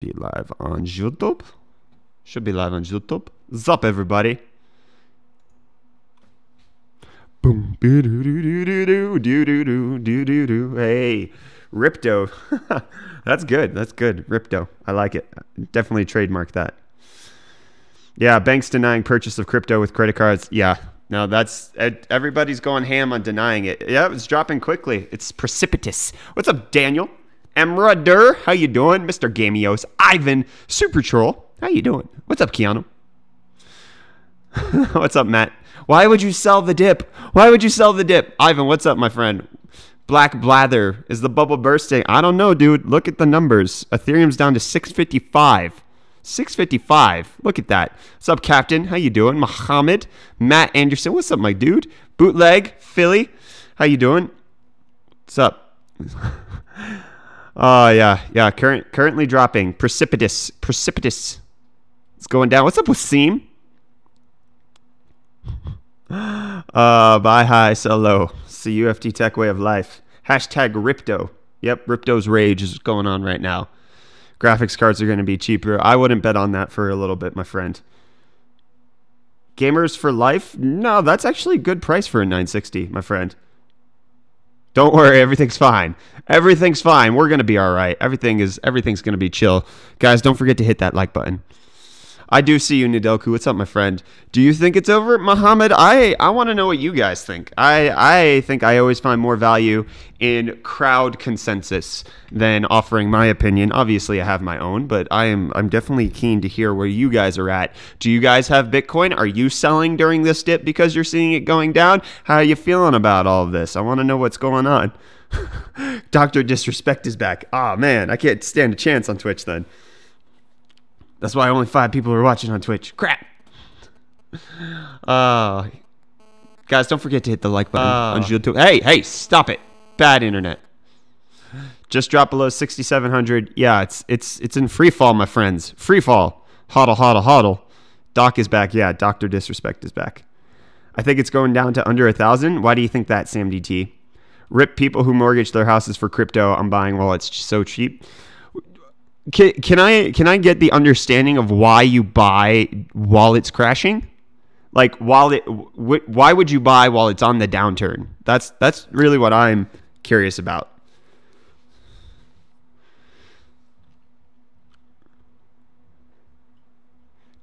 Be live on YouTube. Should be live on YouTube. Zup, everybody. Boom. Hey, Ripto. That's good. That's good. Ripto. I like it. Definitely trademark that. Yeah, banks denying purchase of crypto with credit cards. Yeah. No, that's everybody's going ham on denying it. Yeah, it's dropping quickly. It's precipitous. What's up, Daniel? Emrader, how you doing? Mr. Gamios, Ivan, Super Troll, how you doing? What's up, Keanu? What's up, Matt? Why would you sell the dip? Why would you sell the dip? Ivan, what's up, my friend? Black Blather, is the bubble bursting? I don't know, dude. Look at the numbers. Ethereum's down to 655. 655. Look at that. What's up, Captain? How you doing? Muhammad, Matt Anderson. What's up, my dude? Bootleg, Philly. How you doing? What's up? Oh, yeah. Currently dropping. Precipitous. It's going down. What's up with Seam? Bye, hi, solo. CUFT Tech Way of Life. Hashtag Ripto. Yep, Ripto's Rage is going on right now. Graphics cards are going to be cheaper. I wouldn't bet on that for a little bit, my friend. Gamers for Life? No, that's actually a good price for a 960, my friend. Don't worry, everything's fine. Everything's fine. We're going to be all right. Everything's going to be chill. Guys, don't forget to hit that like button. I do see you, Nidelku. What's up, my friend? Do you think it's over, Muhammad? I want to know what you guys think. I think I always find more value in crowd consensus than offering my opinion. Obviously, I have my own, but I'm definitely keen to hear where you guys are at. Do you guys have Bitcoin? Are you selling during this dip because you're seeing it going down? How are you feeling about all of this? I want to know what's going on. Dr. Disrespect is back. Oh, man, I can't stand a chance on Twitch then. That's why only 5 people are watching on Twitch. Crap. Guys, don't forget to hit the like button on YouTube. Hey, stop it. Bad internet. Just dropped below 6,700. Yeah, it's in free fall, my friends. Free fall. Hodl. Doc is back. Yeah, Dr. Disrespect is back. I think it's going down to under 1,000. Why do you think that, Sam DT? Rip people who mortgage their houses for crypto. I'm buying while it's so cheap. Can I get the understanding of why you buy while it's crashing? Like why would you buy while it's on the downturn? That's really what I'm curious about.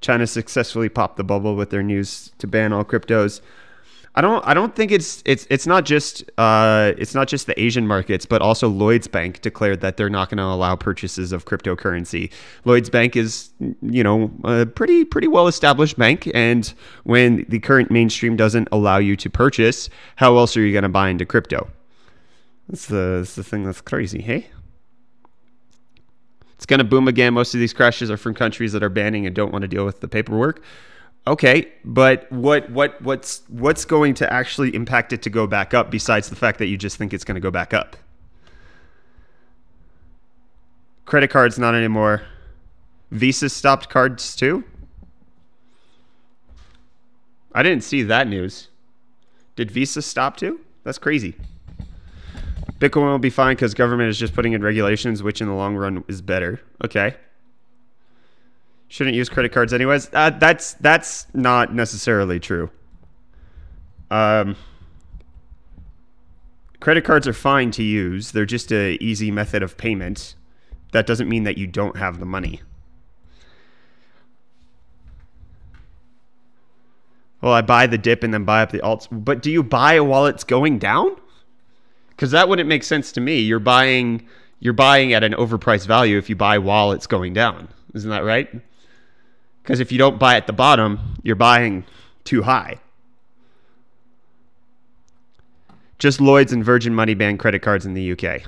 China successfully popped the bubble with their news to ban all cryptos. I don't think it's not just the Asian markets, but also Lloyd's Bank declared that they're not going to allow purchases of cryptocurrency. Lloyd's Bank is, a pretty well established bank, and when the current mainstream doesn't allow you to purchase, how else are you going to buy into crypto? That's the thing that's crazy, hey? It's going to boom again. Most of these crashes are from countries that are banning and don't want to deal with the paperwork. Okay, but what's going to actually impact it to go back up besides the fact that you just think it's going to go back up? Credit cards, not anymore. Visa stopped cards too? I didn't see that news. Did Visa stop too? That's crazy. Bitcoin will be fine because government is just putting in regulations, which in the long run is better. Okay. Shouldn't use credit cards anyways. That's not necessarily true. Credit cards are fine to use. They're just an easy method of payment. That doesn't mean that you don't have the money. Well, I buy the dip and then buy up the alts. But do you buy while it's going down? Because that wouldn't make sense to me. You're buying at an overpriced value if you buy while it's going down. Isn't that right? Because if you don't buy at the bottom, you're buying too high. Just Lloyd's and Virgin Money ban credit cards in the UK.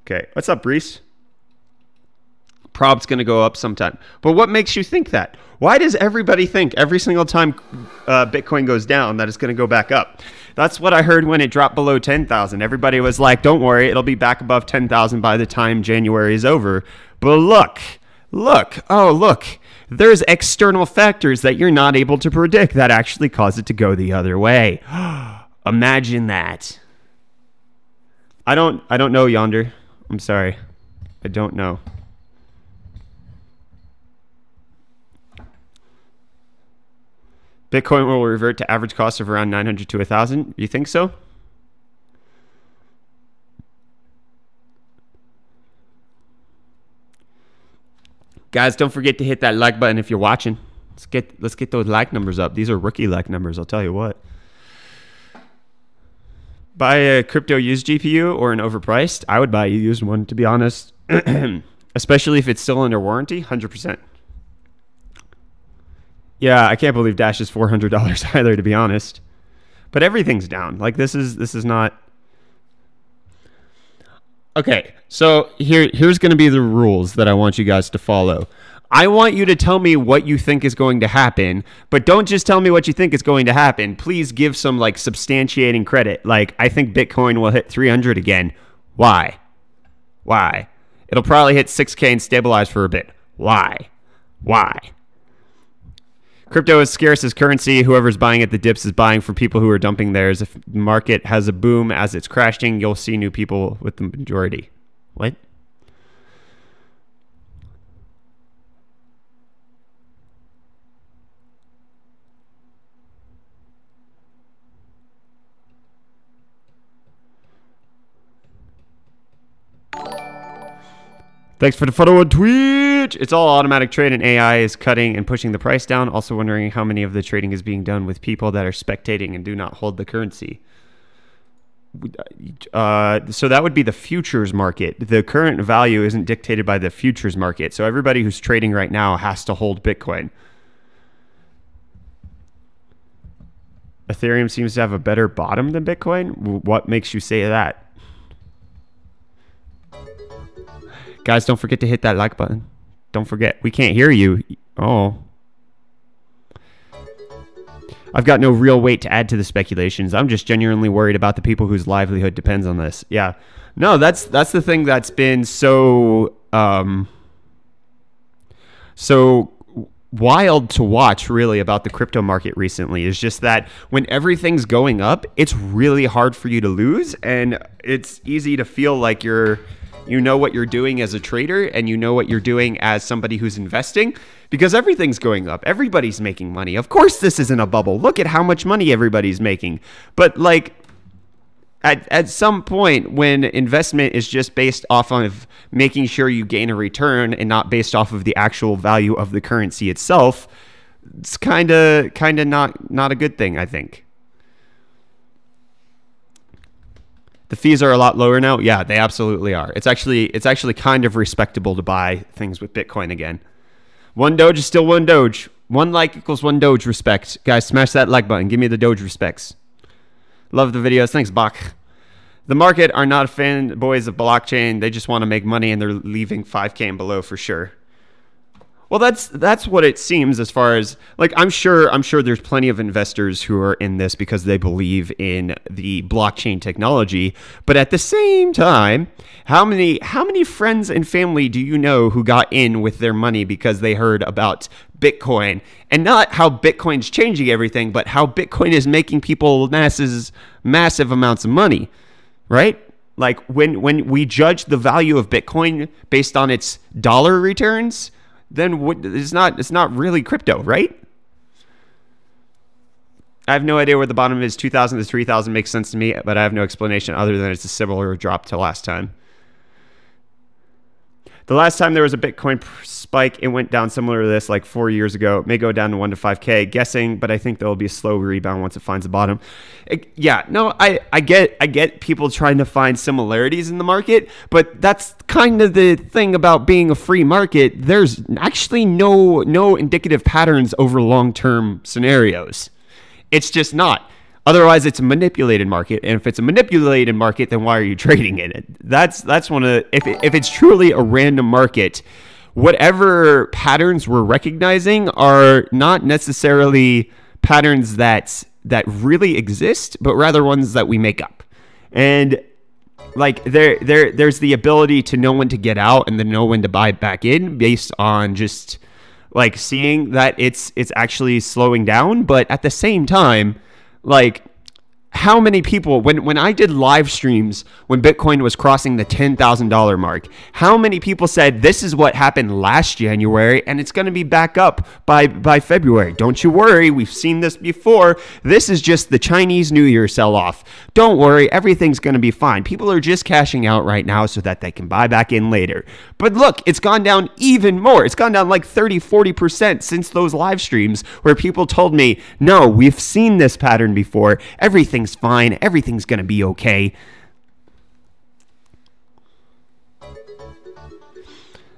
Okay, what's up, Reese? Prob's going to go up sometime. But what makes you think that? Why does everybody think every single time Bitcoin goes down that it's going to go back up? That's what I heard when it dropped below 10,000. Everybody was like, don't worry, it'll be back above 10,000 by the time January is over. But look. There's external factors that you're not able to predict that actually cause it to go the other way. Imagine that. I don't know, Yonder. I'm sorry. I don't know. Bitcoin will revert to average cost of around 900 to 1,000. You think so? Guys, don't forget to hit that like button if you're watching. Let's get those like numbers up. These are rookie like numbers, I'll tell you what. Buy a crypto used GPU or an overpriced? I would buy a used one, to be honest. Especially if it's still under warranty, 100%. Yeah, I can't believe Dash is $400 either, to be honest. But everything's down. Like this is not. Okay, so here's going to be the rules that I want you guys to follow. I want you to tell me what you think is going to happen, but don't just tell me what you think is going to happen. Please give some like substantiating credit. Like, I think Bitcoin will hit 300 again. Why? Why? It'll probably hit 6K and stabilize for a bit. Why? Why? Crypto is scarce as currency. Whoever's buying at the dips is buying for people who are dumping theirs. If the market has a boom as it's crashing, you'll see new people with the majority. What? Thanks for the follow on Twitch. It's all automatic trade and AI is cutting and pushing the price down. Also wondering how many of the trading is being done with people that are spectating and do not hold the currency. So that would be the futures market. The current value isn't dictated by the futures market. So everybody who's trading right now has to hold Bitcoin. Ethereum seems to have a better bottom than Bitcoin. What makes you say that? Guys, don't forget to hit that like button. Don't forget. We can't hear you. Oh. I've got no real weight to add to the speculations. I'm just genuinely worried about the people whose livelihood depends on this. Yeah. No, that's the thing that's been so so wild to watch, really, about the crypto market recently, is just that when everything's going up, it's really hard for you to lose, and it's easy to feel like you know what you're doing as a trader and you know what you're doing as somebody who's investing, because everything's going up. Everybody's making money. Of course this isn't a bubble. Look at how much money everybody's making. But like at some point, when investment is just based off of making sure you gain a return and not based off of the actual value of the currency itself, it's kind of not a good thing, I think. The fees are a lot lower now. Yeah, they absolutely are. It's actually kind of respectable to buy things with Bitcoin again. One Doge is still one Doge. One like equals one Doge respect. Guys, smash that like button. Give me the Doge respects. Love the videos. Thanks, Bach. The market are not fanboys of blockchain. They just want to make money, and they're leaving 5K and below for sure. Well, that's what it seems, as far as, like, I'm sure there's plenty of investors who are in this because they believe in the blockchain technology. But at the same time, how many friends and family do you know who got in with their money because they heard about Bitcoin, and not how Bitcoin's changing everything, but how Bitcoin is making people massive amounts of money, right? Like when we judge the value of Bitcoin based on its dollar returns, then it's not really crypto, right? I have no idea where the bottom is. 2,000 to 3,000 makes sense to me, but I have no explanation other than it's a similar drop to last time. The last time there was a Bitcoin spike, it went down similar to this like 4 years ago. It may go down to 1 to 5K, guessing, but I think there will be a slow rebound once it finds the bottom. Yeah, no, I get people trying to find similarities in the market, but that's kind of the thing about being a free market. There's actually no indicative patterns over long-term scenarios. It's just not. Otherwise, it's a manipulated market, and if it's a manipulated market, then why are you trading in it? That's one of the, if it's truly a random market, whatever patterns we're recognizing are not necessarily patterns that really exist, but rather ones that we make up. And like there's the ability to know when to get out and then know when to buy back in based on just like seeing that it's actually slowing down, but at the same time, like, How many people, when I did live streams when Bitcoin was crossing the $10,000 mark, how many people said this is what happened last January and it's going to be back up by February? Don't you worry, we've seen this before. This is just the Chinese New Year sell-off. Don't worry, everything's going to be fine. People are just cashing out right now so that they can buy back in later. But look, it's gone down even more. It's gone down like 30-40% since those live streams where people told me, no, we've seen this pattern before. Everything's fine. Everything's going to be okay.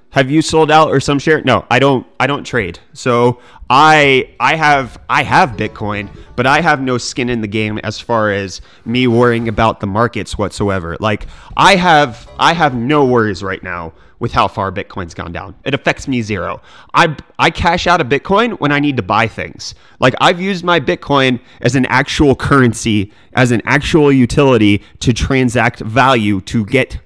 Have you sold out or some share? No, I don't trade. So I have Bitcoin, but I have no skin in the game as far as me worrying about the markets whatsoever. Like I have no worries right now with how far Bitcoin's gone down. It affects me zero. I cash out a Bitcoin when I need to buy things. Like I've used my Bitcoin as an actual currency, as an actual utility to transact value to get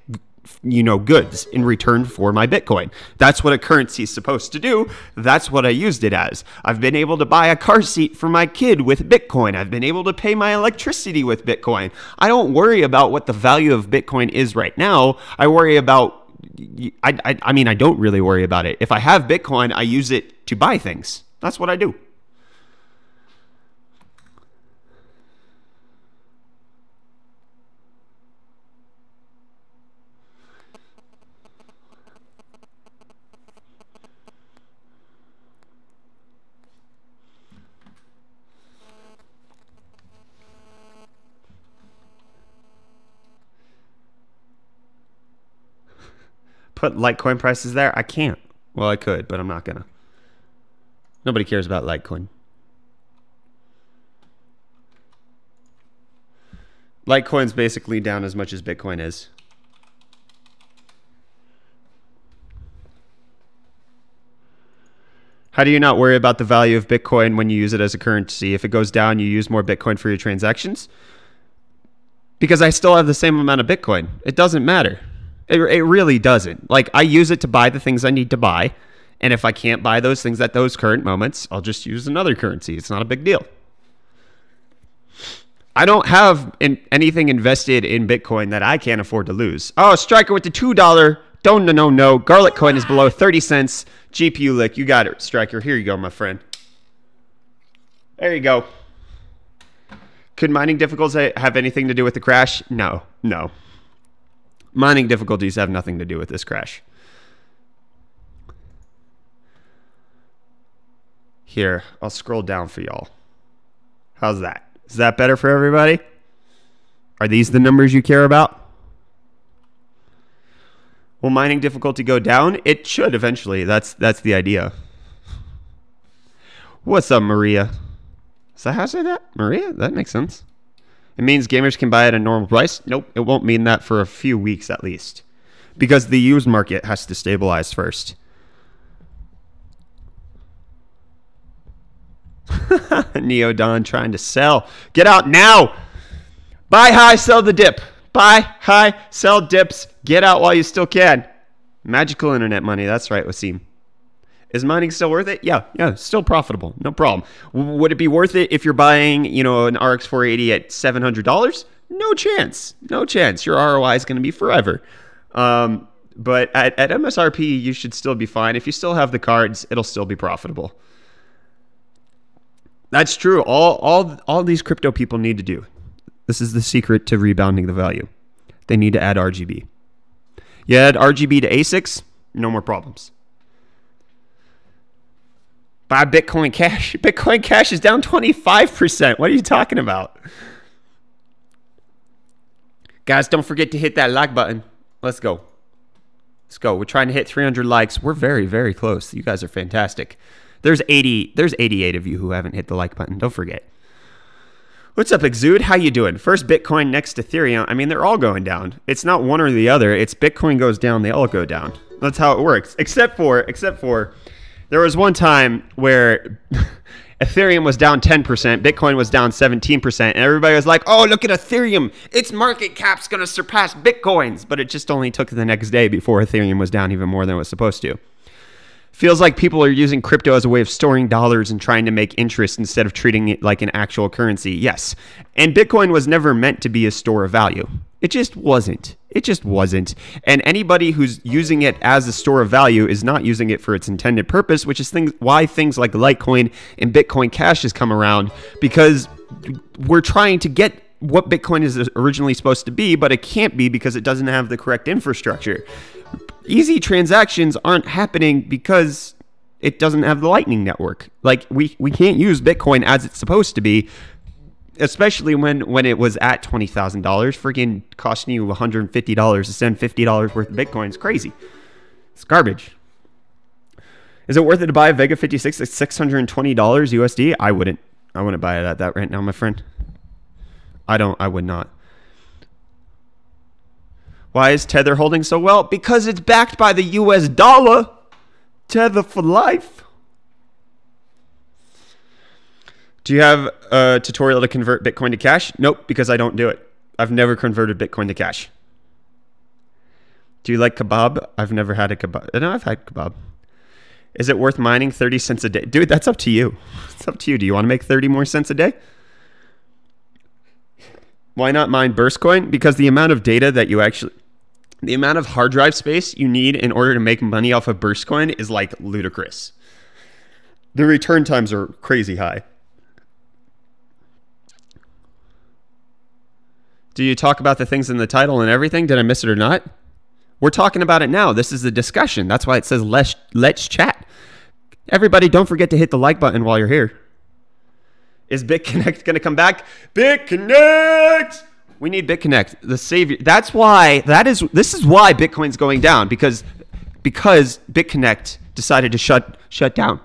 goods in return for my Bitcoin. That's what a currency is supposed to do. That's what I used it as. I've been able to buy a car seat for my kid with Bitcoin. I've been able to pay my electricity with Bitcoin. I don't worry about what the value of Bitcoin is right now. I worry about I mean, I don't really worry about it. If I have Bitcoin, I use it to buy things. That's what I do. Put Litecoin prices there? I can't. Well, I could, but I'm not gonna. Nobody cares about Litecoin. Litecoin's basically down as much as Bitcoin is. How do you not worry about the value of Bitcoin when you use it as a currency? If it goes down, you use more Bitcoin for your transactions? Because I still have the same amount of Bitcoin. It doesn't matter. It really doesn't. Like, I use it to buy the things I need to buy. And if I can't buy those things at those current moments, I'll just use another currency. It's not a big deal. I don't have anything invested in Bitcoin that I can't afford to lose. Oh, Striker with the $2. DONONONO. Garlic coin is below 30 cents. GPU lick. You got it, Striker. Here you go, my friend. There you go. Could mining difficulties have anything to do with the crash? No. No. Mining difficulties have nothing to do with this crash. Here, I'll scroll down for y'all. How's that? Is that better for everybody? Are these the numbers you care about? Will mining difficulty go down? It should eventually. That's the idea. What's up, Maria? Is that how I say that? Maria? That makes sense. It means gamers can buy at a normal price? Nope, it won't mean that for a few weeks at least. Because the used market has to stabilize first. Neodon trying to sell. Get out now! Buy high, sell the dip. Buy high, sell dips. Get out while you still can. Magical internet money, that's right, Wasim. Is mining still worth it? Yeah, still profitable. No problem. Would it be worth it if you're buying, an RX 480 at $700? No chance. No chance. Your ROI is going to be forever. But at MSRP, you should still be fine. If you still have the cards, it'll still be profitable. That's true. All these crypto people need to do. This is the secret to rebounding the value. They need to add RGB. You add RGB to ASICs, no more problems. Buy Bitcoin Cash. Bitcoin Cash is down 25%. What are you talking about? Guys, don't forget to hit that like button. Let's go. Let's go. We're trying to hit 300 likes. We're very, very close. You guys are fantastic. There's 88 of you who haven't hit the like button. Don't forget. What's up, Exude? How you doing? First Bitcoin, next Ethereum. I mean, they're all going down. It's not one or the other. It's Bitcoin goes down, they all go down. That's how it works. Except for there was one time where Ethereum was down 10%, Bitcoin was down 17%, and everybody was like, oh, look at Ethereum. Its market cap's going to surpass Bitcoin's. But it just only took the next day before Ethereum was down even more than it was supposed to. Feels like people are using crypto as a way of storing dollars and trying to make interest instead of treating it like an actual currency. Yes. And Bitcoin was never meant to be a store of value. It just wasn't. It just wasn't. And anybody who's using it as a store of value is not using it for its intended purpose, which is why things like Litecoin and Bitcoin Cash has come around, because we're trying to get what Bitcoin is originally supposed to be, but it can't be because it doesn't have the correct infrastructure. Easy transactions aren't happening because it doesn't have the Lightning Network. Like, we can't use Bitcoin as it's supposed to be, especially when it was at $20,000. Freaking costing you $150 to send $50 worth of Bitcoin. It's crazy. It's garbage. Is it worth it to buy a Vega 56 at $620 USD? I wouldn't buy it at that right now, my friend. I would not. Why is Tether holding so well? Because it's backed by the US dollar. Tether for life. Do you have a tutorial to convert Bitcoin to cash? Nope, because I don't do it. I've never converted Bitcoin to cash. Do you like kebab? I've never had a kebab. No, I've had kebab. Is it worth mining 30 cents a day? Dude, that's up to you. It's up to you. Do you want to make 30 more cents a day? Why not mine Burstcoin? Because the amount of data that you actually... The amount of hard drive space you need in order to make money off of Burstcoin is like ludicrous. The return times are crazy high. Do you talk about the things in the title and everything? Did I miss it or not? We're talking about it now. This is the discussion. That's why it says let's chat. Everybody, don't forget to hit the like button while you're here. Is BitConnect going to come back? BitConnect! We need BitConnect, the savior. This is why Bitcoin's going down, because BitConnect decided to shut down.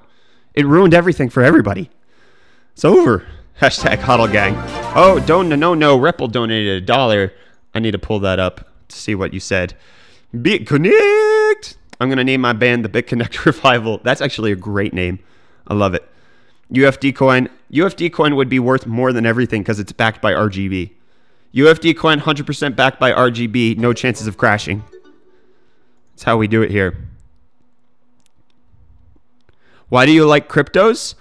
It ruined everything for everybody. It's over. Hashtag HODL gang. Oh, DONONONO. Ripple donated $1. I need to pull that up to see what you said. BitConnect. I'm going to name my band the BitConnect Revival. That's actually a great name. I love it. UFD coin. UFD coin would be worth more than everything because it's backed by RGB. UFD coin 100% backed by RGB. No chances of crashing. That's how we do it here. Why do you like cryptos?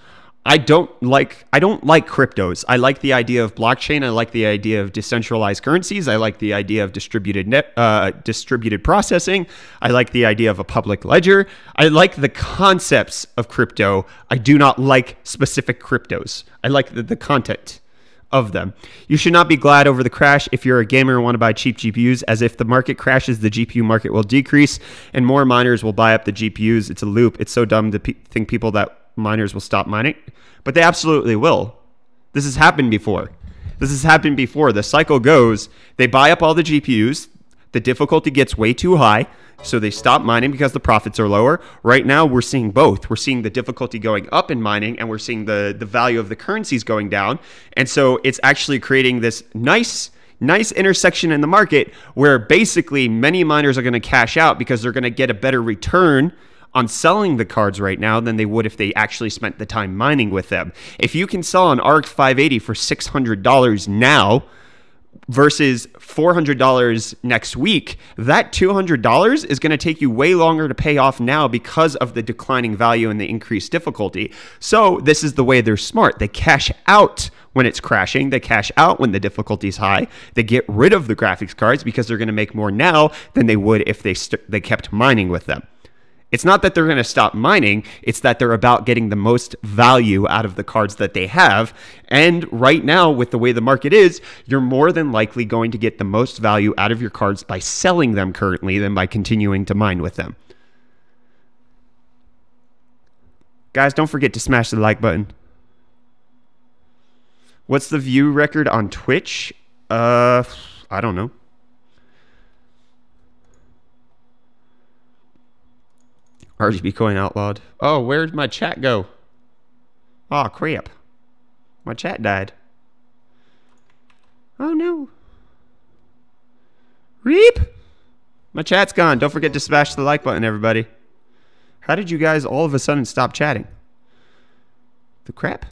I don't like cryptos. I like the idea of blockchain. I like the idea of decentralized currencies. I like the idea of distributed processing. I like the idea of a public ledger. I like the concepts of crypto. I do not like specific cryptos. I like the content of them. You should not be glad over the crash if you're a gamer and want to buy cheap GPUs, as if the market crashes, the GPU market will decrease and more miners will buy up the GPUs. It's a loop. It's so dumb to think people that miners will stop mining, but they absolutely will. This has happened before. The cycle goes, they buy up all the GPUs, the difficulty gets way too high, so they stop mining because the profits are lower. Right now, we're seeing both. We're seeing the difficulty going up in mining, and we're seeing the value of the currencies going down. And so it's actually creating this nice intersection in the market where basically many miners are going to cash out because they're going to get a better return on selling the cards right now than they would if they actually spent the time mining with them. If you can sell an ARC 580 for $600 now versus $400 next week, that $200 is going to take you way longer to pay off now because of the declining value and the increased difficulty. So this is the way they're smart. They cash out when it's crashing. They cash out when the difficulty is high. They get rid of the graphics cards because they're going to make more now than they would if they kept mining with them. It's not that they're going to stop mining. It's that they're about getting the most value out of the cards that they have. And right now, with the way the market is, you're more than likely going to get the most value out of your cards by selling them currently than by continuing to mine with them. Guys, don't forget to smash the like button. What's the view record on Twitch? I don't know. RGB coin outlawed. Oh, where'd my chat go? Oh, crap. My chat died. Oh, no. Reap! My chat's gone. Don't forget to smash the like button, everybody. How did you guys all of a sudden stop chatting? The crap?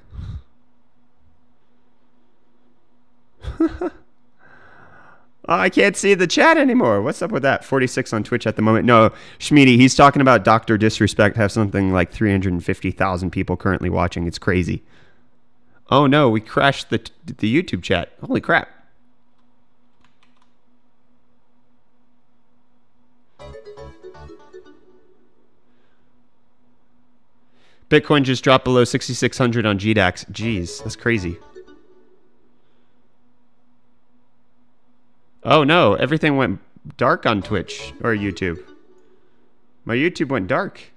Oh, I can't see the chat anymore. What's up with that? 46 on Twitch at the moment. No, Schmeedy, he's talking about Dr. Disrespect have something like 350,000 people currently watching. It's crazy. Oh no, we crashed the YouTube chat. Holy crap. Bitcoin just dropped below 6,600 on GDAX. Jeez, that's crazy. Oh no, everything went dark on Twitch or YouTube. My YouTube went dark.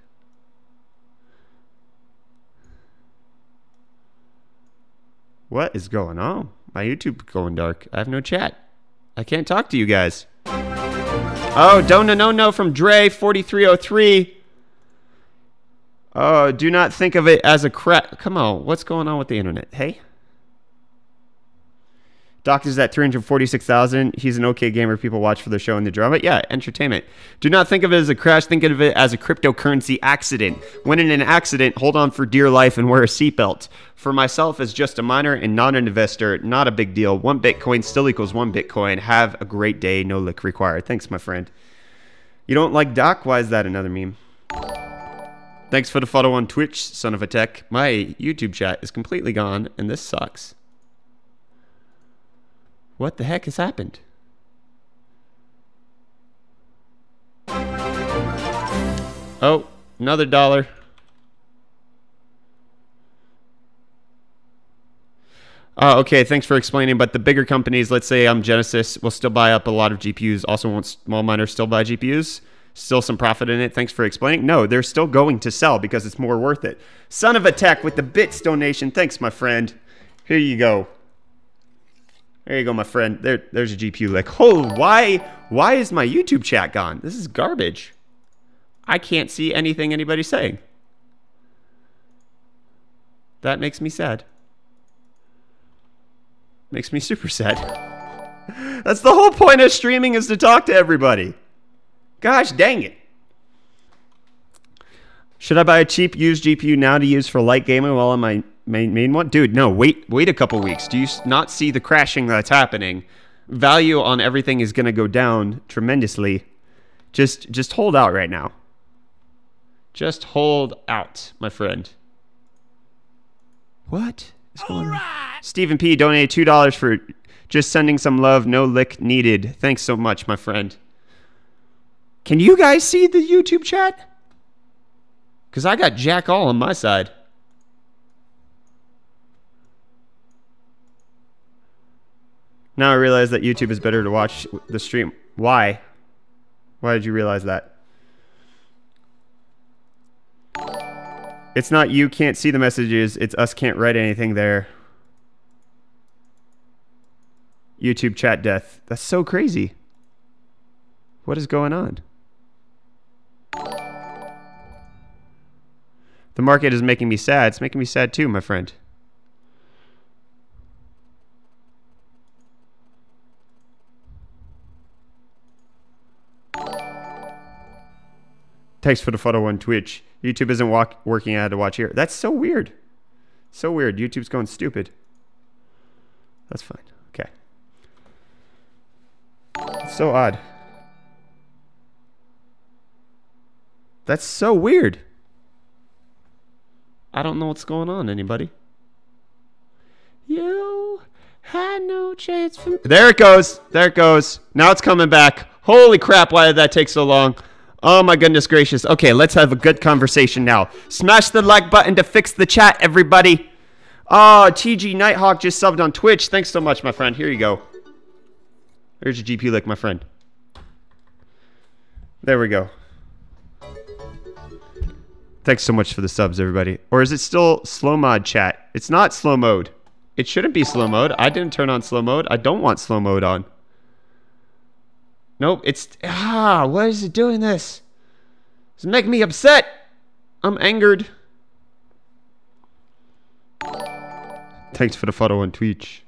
What is going on? My YouTube going dark. I have no chat. I can't talk to you guys. Oh, DONONONO from Dre 4303. Oh, do not think of it as a crap. Come on, what's going on with the internet? Hey? Doctor's at 346,000. He's an okay gamer. People watch for the show and the drama. Yeah, entertainment. Do not think of it as a crash. Think of it as a cryptocurrency accident. When in an accident, hold on for dear life and wear a seatbelt. For myself, as just a miner and not an investor, not a big deal. 1 Bitcoin still equals 1 Bitcoin. Have a great day. No lick required. Thanks, my friend. You don't like Doc? Why is that another meme? Thanks for the follow on Twitch, son of a tech. My YouTube chat is completely gone, and this sucks. What the heck has happened? Oh, another $1. Okay, thanks for explaining. But the bigger companies, let's say Genesis, will still buy up a lot of GPUs. Also, won't small miners still buy GPUs? Still some profit in it. Thanks for explaining. No, they're still going to sell because it's more worth it. Son of a tech with the bits donation. Thanks, my friend. Here you go. There you go, my friend. There's a GPU lick. Oh, why is my YouTube chat gone? This is garbage. I can't see anything anybody's saying. That makes me sad. Makes me super sad. That's the whole point of streaming, is to talk to everybody. Gosh dang it. Should I buy a cheap used GPU now to use for light gaming while on my main one? Dude, no, wait a couple weeks. Do you not see the crashing that's happening? Value on everything is going to go down tremendously. Just hold out right now. Just hold out, my friend. What is going on? Stephen P. donated $2 for just sending some love. No lick needed. Thanks so much, my friend. Can you guys see the YouTube chat? Because I got jack all on my side. Now I realize that YouTube is better to watch the stream. Why? Why did you realize that? It's not you can't see the messages. It's us can't write anything there. YouTube chat death. That's so crazy. What is going on? The market is making me sad. It's making me sad too, my friend. Thanks for the photo on Twitch. YouTube isn't working. I had to watch here. That's so weird. So weird. YouTube's going stupid. That's fine. Okay. It's so odd. That's so weird. I don't know what's going on, anybody. You had no chance for me. There it goes. There it goes. Now it's coming back. Holy crap, why did that take so long? Oh my goodness gracious. Okay, let's have a good conversation now. Smash the like button to fix the chat, everybody. Oh, TG Nighthawk just subbed on Twitch. Thanks so much, my friend. Here you go. There's your GPU lick, my friend. There we go. Thanks so much for the subs, everybody. Or is it still slow mod chat? It's not slow mode. It shouldn't be slow mode. I didn't turn on slow mode. I don't want slow mode on. Nope, it's... why is it doing this? It's making me upset. I'm angered. Thanks for the photo on Twitch.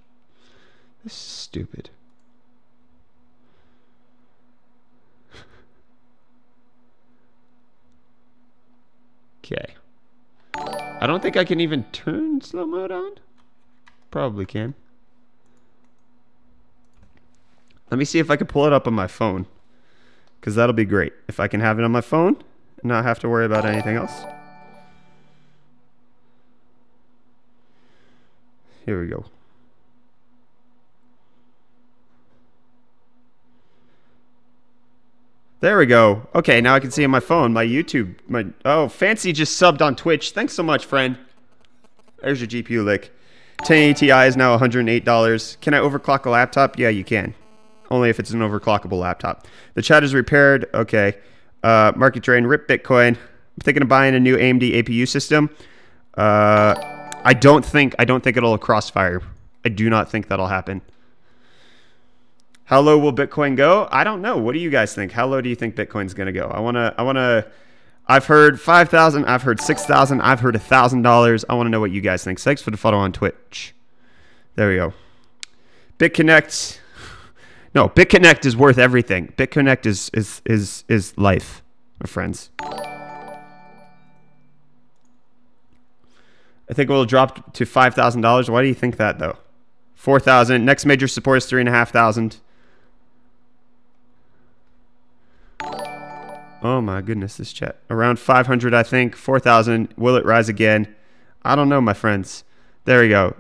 This is stupid. Okay. I don't think I can even turn slow mode on. Probably can. Let me see if I can pull it up on my phone, because that'll be great. If I can have it on my phone and not have to worry about anything else. Here we go. There we go. Okay, now I can see on my phone, my YouTube. Oh, Fancy just subbed on Twitch. Thanks so much, friend. There's your GPU lick. 1080 Ti is now $108. Can I overclock a laptop? Yeah, you can. Only if it's an overclockable laptop. The chat is repaired. Okay. Market drain. Rip Bitcoin. I'm thinking of buying a new AMD APU system. I don't think it'll crossfire. I do not think that'll happen. How low will Bitcoin go? I don't know. What do you guys think? How low do you think Bitcoin's gonna go? I've heard 5,000. I've heard 6,000. I've heard $1,000. I want to know what you guys think. Thanks for the follow on Twitch. There we go. BitConnect. No, BitConnect is worth everything. BitConnect is life, my friends. I think it will drop to $5,000. Why do you think that though? 4,000. Next major support is 3,500. Oh my goodness, this chat. Around 500, I think. 4,000. Will it rise again? I don't know, my friends. There we go.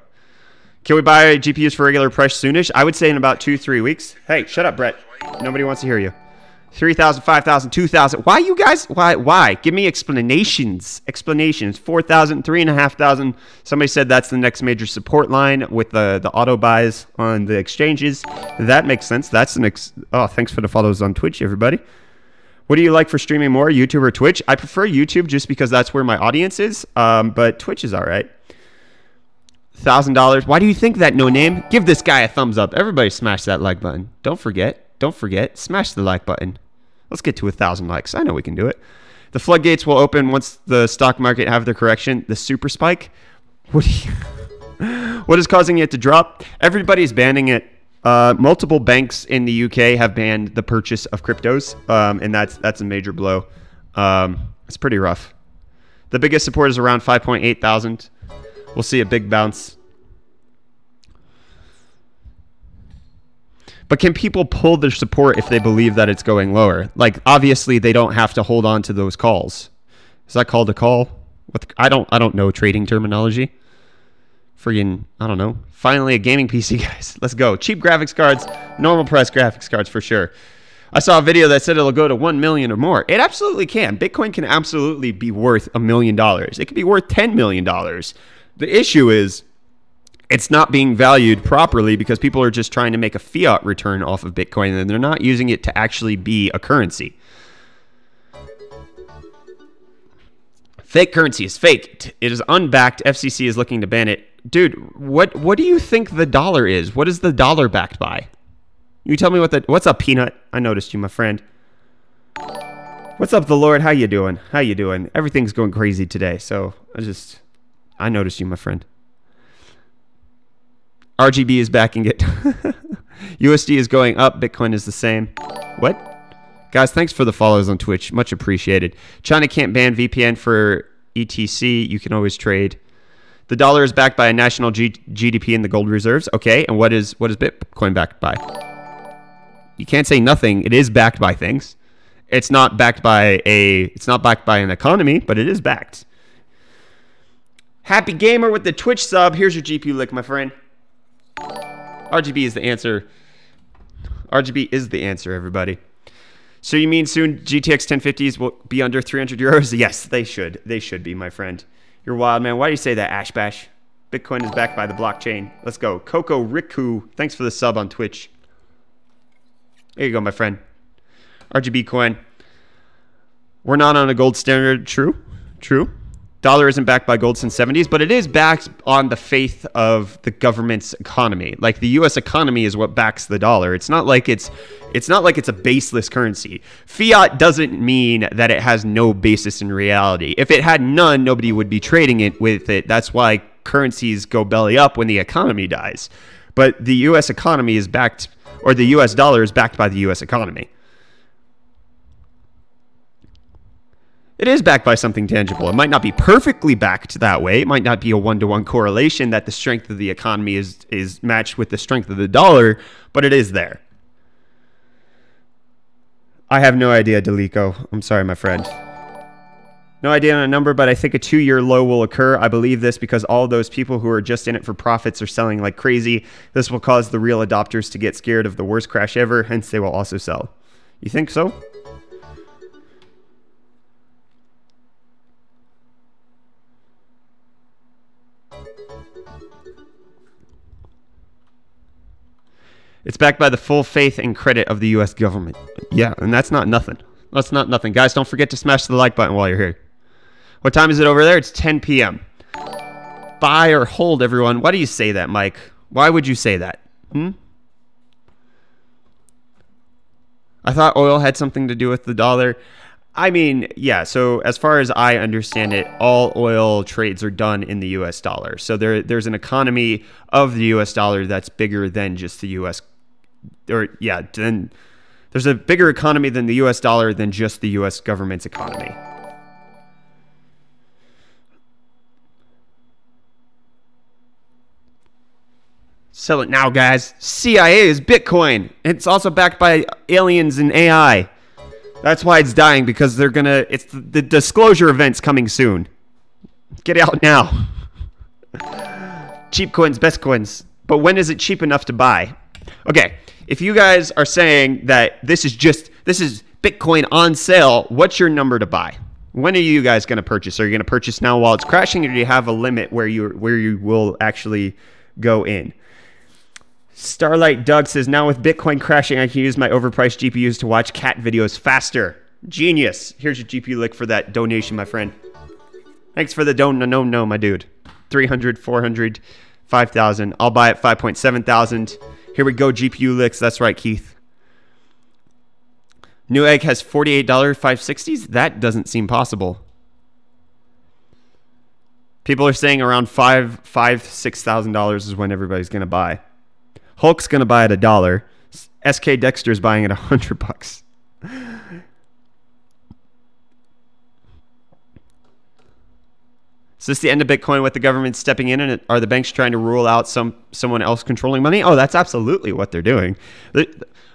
Can we buy GPUs for regular price soonish? I would say in about 2-3 weeks. Hey, shut up, Brett. Nobody wants to hear you. 3,000, 5,000, 2,000. Why you guys? Why? Give me explanations. 4,000, 3,500. Somebody said that's the next major support line with the auto buys on the exchanges. That makes sense. That's the oh, thanks for the follows on Twitch, everybody. What do you like for streaming more, YouTube or Twitch? I prefer YouTube just because that's where my audience is. But Twitch is all right. $1,000. Why do you think that, No Name? Give this guy a thumbs up. Everybody smash that like button. Don't forget. Smash the like button. Let's get to 1,000 likes. I know we can do it. The floodgates will open once the stock market have their correction. The super spike. What is causing it to drop? Everybody's banning it. Multiple banks in the UK have banned the purchase of cryptos, and that's a major blow. It's pretty rough. The biggest support is around 5.8 thousand. We'll see a big bounce. But can people pull their support if they believe that it's going lower? Like, obviously, they don't have to hold on to those calls. Is that called a call? I don't know trading terminology. Friggin', I don't know. Finally, a gaming PC, guys. Let's go. Cheap graphics cards, normal price graphics cards for sure. I saw a video that said it'll go to 1 million or more. It absolutely can. Bitcoin can absolutely be worth $1 million. It could be worth $10 million. The issue is it's not being valued properly because people are just trying to make a fiat return off of Bitcoin and they're not using it to actually be a currency. Fake currency is fake. It is unbacked. FCC is looking to ban it. Dude, what do you think the dollar is? What is the dollar backed by? You tell me what's up, Peanut? I noticed you, my friend. What's up, the Lord? How you doing? How you doing? Everything's going crazy today, so I noticed you, my friend. RGB is backing it. USD is going up. Bitcoin is the same. What? Guys, thanks for the follows on Twitch. Much appreciated. China can't ban VPN for ETC. You can always trade. The dollar is backed by a national GDP and the gold reserves. Okay, and what is Bitcoin backed by? You can't say nothing. It is backed by things. It's not backed by an economy, but it is backed. Happy Gamer with the Twitch sub. Here's your GPU lick, my friend. RGB is the answer. RGB is the answer, everybody. So you mean soon GTX 1050s will be under 300 euros? Yes, they should. They should be, my friend. You're wild, man. Why do you say that, Ashbash? Bitcoin is backed by the blockchain. Let's go. Coco Riku, thanks for the sub on Twitch. There you go, my friend. RGB coin. We're not on a gold standard. True. True. Dollar isn't backed by gold since 70s, but it is backed on the faith of the government's economy. Like the U.S. economy is what backs the dollar. It's not like it's a baseless currency. Fiat doesn't mean that it has no basis in reality. If it had none, nobody would be trading it with it. That's why currencies go belly up when the economy dies. But the U.S. economy is backed, or the U.S. dollar is backed by the U.S. economy. It is backed by something tangible. It might not be perfectly backed that way. It might not be a one-to-one correlation that the strength of the economy is matched with the strength of the dollar, but it is there. I have no idea, Delico. I'm sorry, my friend. No idea on a number, but I think a 2-year low will occur. I believe this because all those people who are just in it for profits are selling like crazy. This will cause the real adopters to get scared of the worst crash ever, hence they will also sell. You think so? It's backed by the full faith and credit of the U.S. government. Yeah, and that's not nothing. That's not nothing. Guys, don't forget to smash the like button while you're here. What time is it over there? It's 10 p.m. Buy or hold, everyone. Why do you say that, Mike? Why would you say that? I thought oil had something to do with the dollar. I mean, yeah, so as far as I understand it, all oil trades are done in the U.S. dollar. So there's an economy of the U.S. dollar that's bigger than just the U.S. Or, yeah, then there's a bigger economy than the U.S. dollar than just the U.S. government's economy. Sell it now, guys. CIA is Bitcoin. It's also backed by aliens and AI. That's why it's dying, because they're gonna... It's the disclosure event's coming soon. Get out now. Cheap coins, best coins. But when is it cheap enough to buy? Okay, if you guys are saying that this is Bitcoin on sale, what's your number to buy? When are you guys going to purchase? Are you going to purchase now while it's crashing, or do you have a limit where you will actually go in? Starlight Doug says, now with Bitcoin crashing, I can use my overpriced GPUs to watch cat videos faster. Genius. Here's your GPU link for that donation, my friend. Thanks for the DONONONO, my dude. 300, 400, 5,000. I'll buy it 5.7 thousand. Here we go, GPU licks. That's right, Keith. Newegg has $48 560s? That doesn't seem possible. People are saying around $6,000 is when everybody's going to buy. Hulk's going to buy at $1. SK Dexter's buying at $100. Is this the end of Bitcoin with the government stepping in, and are the banks trying to rule out someone else controlling money? Oh, that's absolutely what they're doing.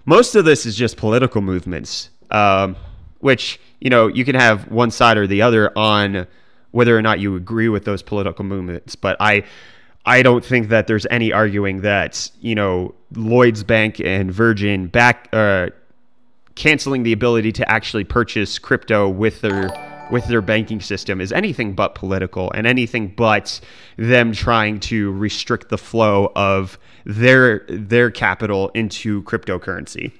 Most of this is just political movements, which, you know, you can have one side or the other on whether or not you agree with those political movements. But I don't think that there's any arguing that, you know, Lloyd's Bank and Virgin canceling the ability to actually purchase crypto with their banking system is anything but political, and anything but them trying to restrict the flow of their capital into cryptocurrency.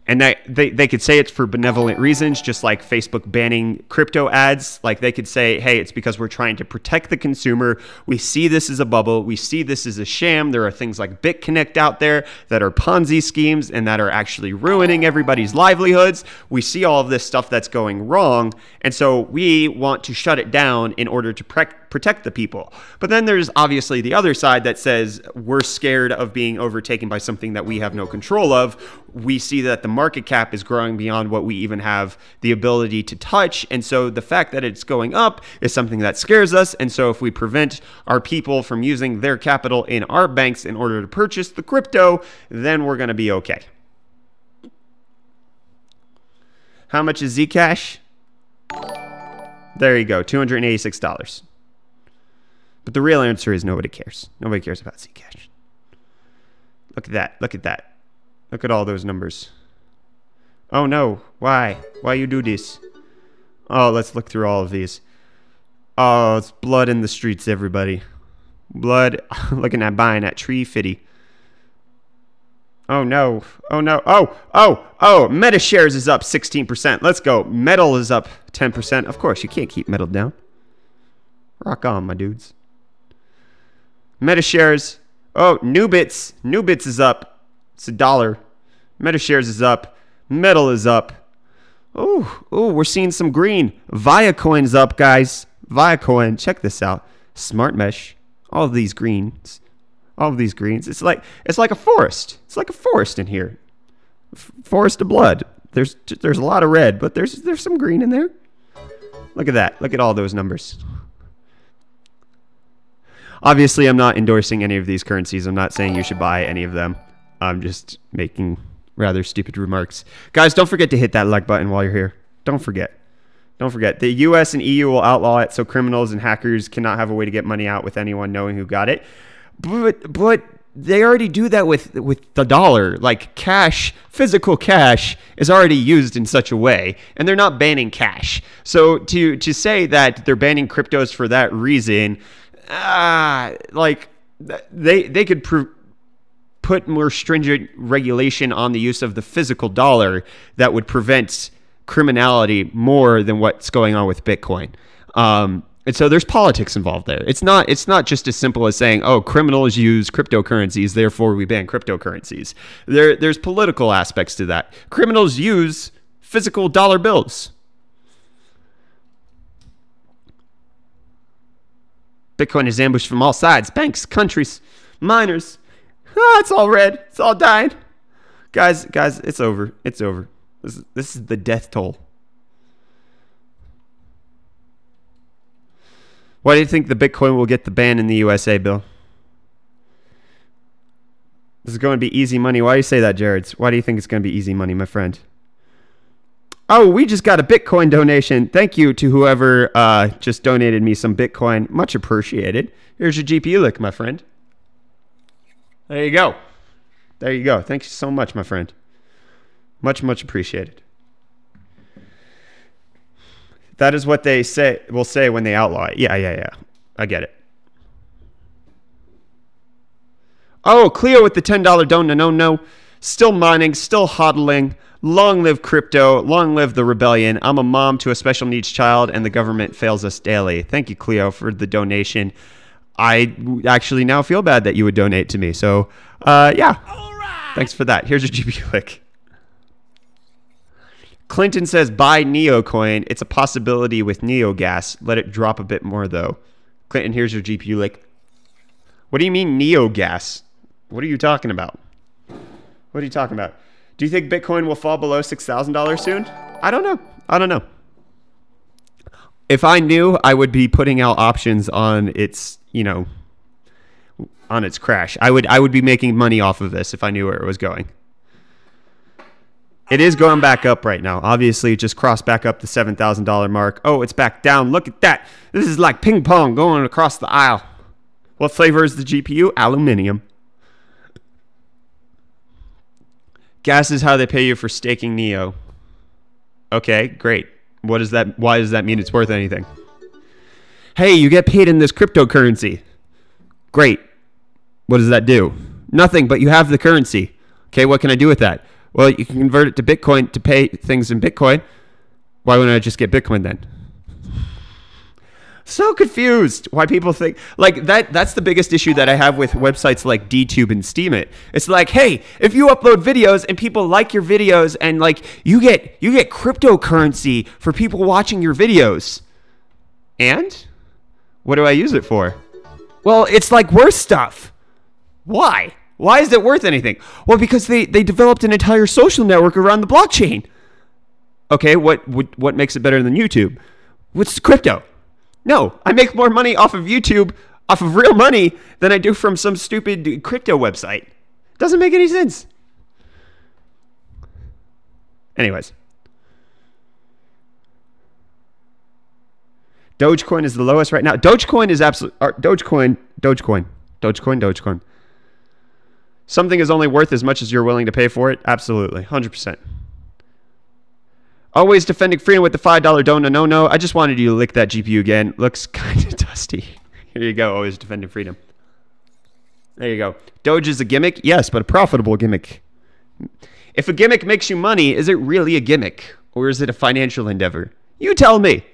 And that they could say it's for benevolent reasons, just like Facebook banning crypto ads. Like, they could say, hey, it's because we're trying to protect the consumer. We see this as a bubble. We see this as a sham. There are things like BitConnect out there that are Ponzi schemes and that are actually ruining everybody's livelihoods. We see all of this stuff that's going wrong. And so we want to shut it down in order to protect the people. But then there's obviously the other side that says we're scared of being overtaken by something that we have no control of. We see that the market cap is growing beyond what we even have the ability to touch. And so the fact that it's going up is something that scares us. And so if we prevent our people from using their capital in our banks in order to purchase the crypto, then we're going to be okay. How much is Zcash? There you go, $286. But the real answer is nobody cares. Nobody cares about Zcash. Look at that. Look at that. Look at all those numbers. Oh no. Why? Why you do this? Oh, let's look through all of these. Oh, it's blood in the streets, everybody. Blood. Looking at buying that tree fitty. Oh no. Oh no. Oh, MetaShares is up 16%. Let's go. Metal is up 10%. Of course, you can't keep metal down. Rock on, my dudes. MetaShares. Oh, Nubits. Nubits is up. It's $1. MetaShares is up. Metal is up. Oh, we're seeing some green. Viacoin's up, guys. Viacoin. Check this out. Smart Mesh. All of these greens. All of these greens. It's like a forest. It's like a forest in here. Forest of blood. There's a lot of red, but there's some green in there. Look at that. Look at all those numbers. Obviously, I'm not endorsing any of these currencies. I'm not saying you should buy any of them. I'm just making rather stupid remarks. Guys, don't forget to hit that like button while you're here. Don't forget. Don't forget. The US and EU will outlaw it so criminals and hackers cannot have a way to get money out with anyone knowing who got it. But they already do that with the dollar. Like cash, physical cash is already used in such a way, and they're not banning cash. So to say that they're banning cryptos for that reason, like they could put more stringent regulation on the use of the physical dollar that would prevent criminality more than what's going on with Bitcoin. And so there's politics involved there. It's not just as simple as saying, oh, criminals use cryptocurrencies, therefore we ban cryptocurrencies. There's political aspects to that. Criminals use physical dollar bills. Bitcoin is ambushed from all sides. Banks, countries, miners. It's all red. It's all dying. Guys, it's over. It's over. This is the death toll. Why do you think the Bitcoin will get the ban in the USA, Bill? This is going to be easy money. Why do you say that, Jared? Why do you think it's going to be easy money, my friend? Oh, we just got a Bitcoin donation. Thank you to whoever just donated me some Bitcoin. Much appreciated. Here's your GPU lick, my friend. There you go. There you go. Thank you so much, my friend. Much, much appreciated. That is what they will say when they outlaw it. Yeah. I get it. Oh, Cleo with the $10 DONONONO. Still mining, still hodling. Long live crypto. Long live the rebellion. I'm a mom to a special needs child, and the government fails us daily. Thank you, Cleo, for the donation. I actually now feel bad that you would donate to me. So, yeah. All right. Thanks for that. Here's your GPU lick. Clinton says, buy Neocoin. It's a possibility with Neogas. Let it drop a bit more, though. Clinton, here's your GPU lick. What do you mean Neogas? What are you talking about? What are you talking about? Do you think Bitcoin will fall below $6,000 soon? I don't know. I don't know. If I knew, I would be putting out options on its, on its crash. I would be making money off of this if I knew where it was going. It is going back up right now. Obviously, it just crossed back up the $7,000 mark. Oh, it's back down. Look at that. This is like ping pong going across the aisle. What flavor is the GPU? Aluminum. Gas is how they pay you for staking Neo. Okay, great. What is that? Why does that mean it's worth anything? Hey, you get paid in this cryptocurrency. Great. What does that do? Nothing, but you have the currency. Okay, what can I do with that? Well, you can convert it to Bitcoin to pay things in Bitcoin. Why wouldn't I just get Bitcoin then? So confused why people think like that's the biggest issue that I have with websites like DTube and Steemit. It's like, hey, if you upload videos and people like your videos and like you get cryptocurrency for people watching your videos. And what do I use it for? Well, it's like worth stuff. Why? Why is it worth anything? Well, because they developed an entire social network around the blockchain. Okay, what makes it better than YouTube? What's crypto? No, I make more money off of YouTube, off of real money, than I do from some stupid crypto website. Doesn't make any sense. Anyways. Dogecoin is the lowest right now. Dogecoin is absolute. Dogecoin. Something is only worth as much as you're willing to pay for it. Absolutely. 100%. Always defending freedom with the $5 DONONONO. I just wanted you to lick that GPU again. Looks kind of dusty. Here you go. Always defending freedom. There you go. Doge is a gimmick? Yes, but a profitable gimmick. If a gimmick makes you money, is it really a gimmick? Or is it a financial endeavor? You tell me.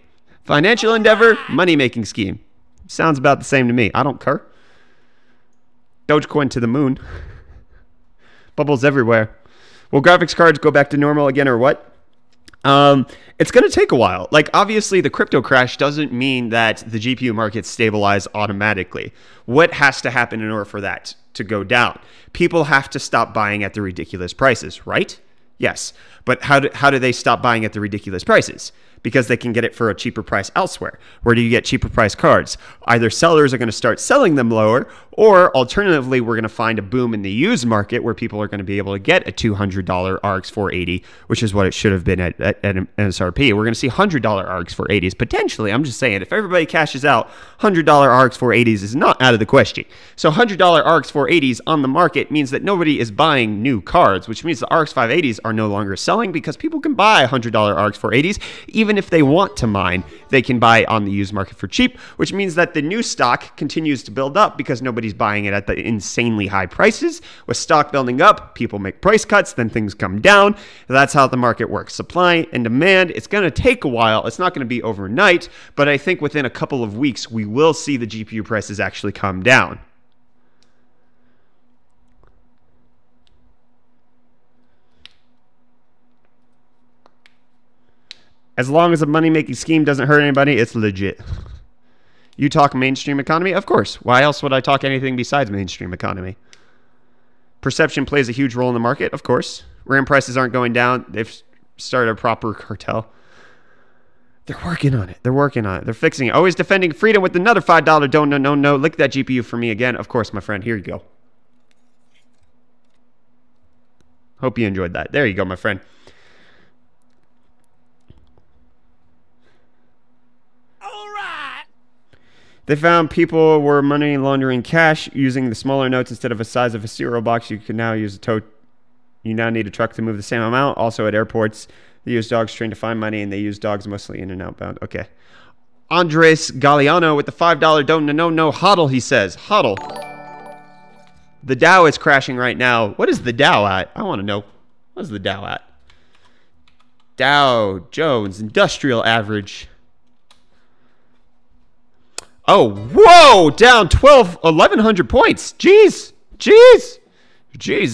Financial endeavor, money-making scheme. Sounds about the same to me. I don't care. Dogecoin to the moon. Bubbles everywhere. Will graphics cards go back to normal again or what? It's going to take a while. Like, obviously, the crypto crash doesn't mean that the GPU markets stabilize automatically. What has to happen in order for that to go down? People have to stop buying at the ridiculous prices, right? Yes. But how do they stop buying at the ridiculous prices? because they can get it for a cheaper price elsewhere. Where do you get cheaper price cards? Either sellers are going to start selling them lower, or alternatively, we're going to find a boom in the used market where people are going to be able to get a $200 RX 480, which is what it should have been at MSRP. We're going to see $100 RX 480s potentially. I'm just saying, if everybody cashes out, $100 RX 480s is not out of the question. So $100 RX 480s on the market means that nobody is buying new cards, which means the RX 580s are no longer selling because people can buy $100 RX 480s. Even if they want to mine, they can buy on the used market for cheap, which means that the new stock continues to build up because nobody's buying it at the insanely high prices. With stock building up, people make price cuts, then things come down. That's how the market works. Supply and demand, it's going to take a while. It's not going to be overnight, but I think within a couple of weeks, we will see the GPU prices actually come down. As long as a money-making scheme doesn't hurt anybody, it's legit. You talk mainstream economy? Of course. Why else would I talk anything besides mainstream economy? Perception plays a huge role in the market, of course. RAM prices aren't going down. They've started a proper cartel. They're working on it. They're working on it. They're fixing it. Always defending freedom with another $5 DONONONO. Look at that GPU for me again. Of course, my friend. Here you go. Hope you enjoyed that. There you go, my friend. They found people were money laundering cash using the smaller notes instead of the size of a cereal box. You can now use a tow. You now need a truck to move the same amount. Also at airports, they use dogs trained to find money, and they use dogs mostly in and outbound. Okay. Andres Galliano with the $5 DONONONO hodl, he says. Hodl. The Dow is crashing right now. What is the Dow at? I want to know. What is the Dow at? Dow Jones Industrial Average. Oh, whoa, down 1,100 points. Jeez,